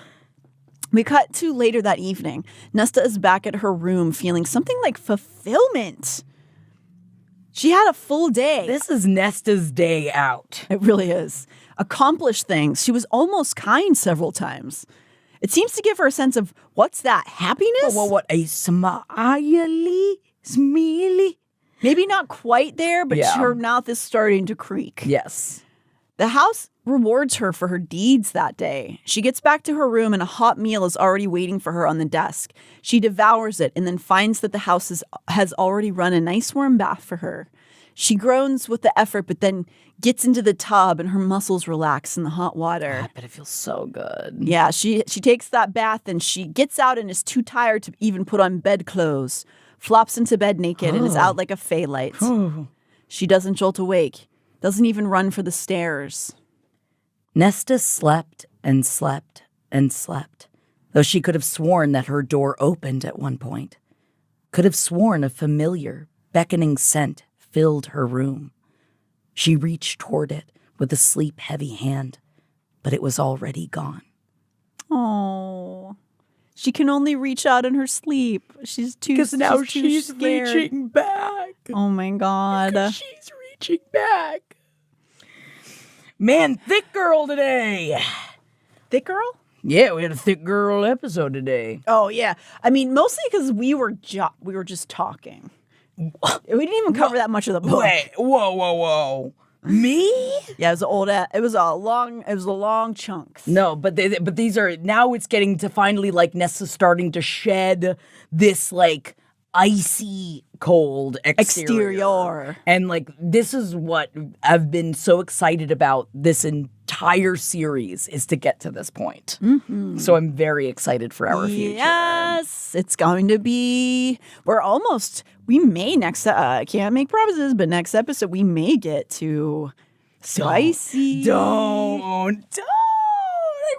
We cut to later that evening. Nesta is back at her room feeling something like fulfillment. She had a full day. This is Nesta's day out. It really is. Accomplished things. She was almost kind several times. It seems to give her a sense of, what's that, happiness? What, a smiley Smeely. Maybe not quite there, but Yeah. her mouth is starting to creak. Yes. The house rewards her for her deeds that day. She gets back to her room and a hot meal is already waiting for her on the desk. She devours it and then finds that the house has already run a nice warm bath for her. She groans with the effort, but then gets into the tub and her muscles relax in the hot water. But it feels so good. Yeah, she takes that bath and she gets out and is too tired to even put on bedclothes. Flops into bed naked and is out like a faylight. She doesn't jolt awake. Doesn't even run for the stairs. Nesta slept and slept and slept, though she could have sworn that her door opened at one point. Could have sworn a familiar, beckoning scent filled her room. She reached toward it with a sleep-heavy hand, but it was already gone. Oh, she can only reach out in her sleep. She's too Because now too she's scared. reaching back. Oh my God. She's reaching back. Man, thick girl today. Thick girl? Yeah, we had a thick girl episode today. Oh yeah. I mean, mostly because we were just talking. We didn't even cover that much of the book. Wait, whoa. Me? Yeah, it was a long chunks. No, but these are now. It's getting to finally like Nesta starting to shed this like icy cold exterior. And like this is what I've been so excited about this entire series is to get to this point. Mm-hmm. So I'm very excited for our future. Yes, it's going to be. We may next. I can't make promises, but next episode we may get to spicy. Don't. I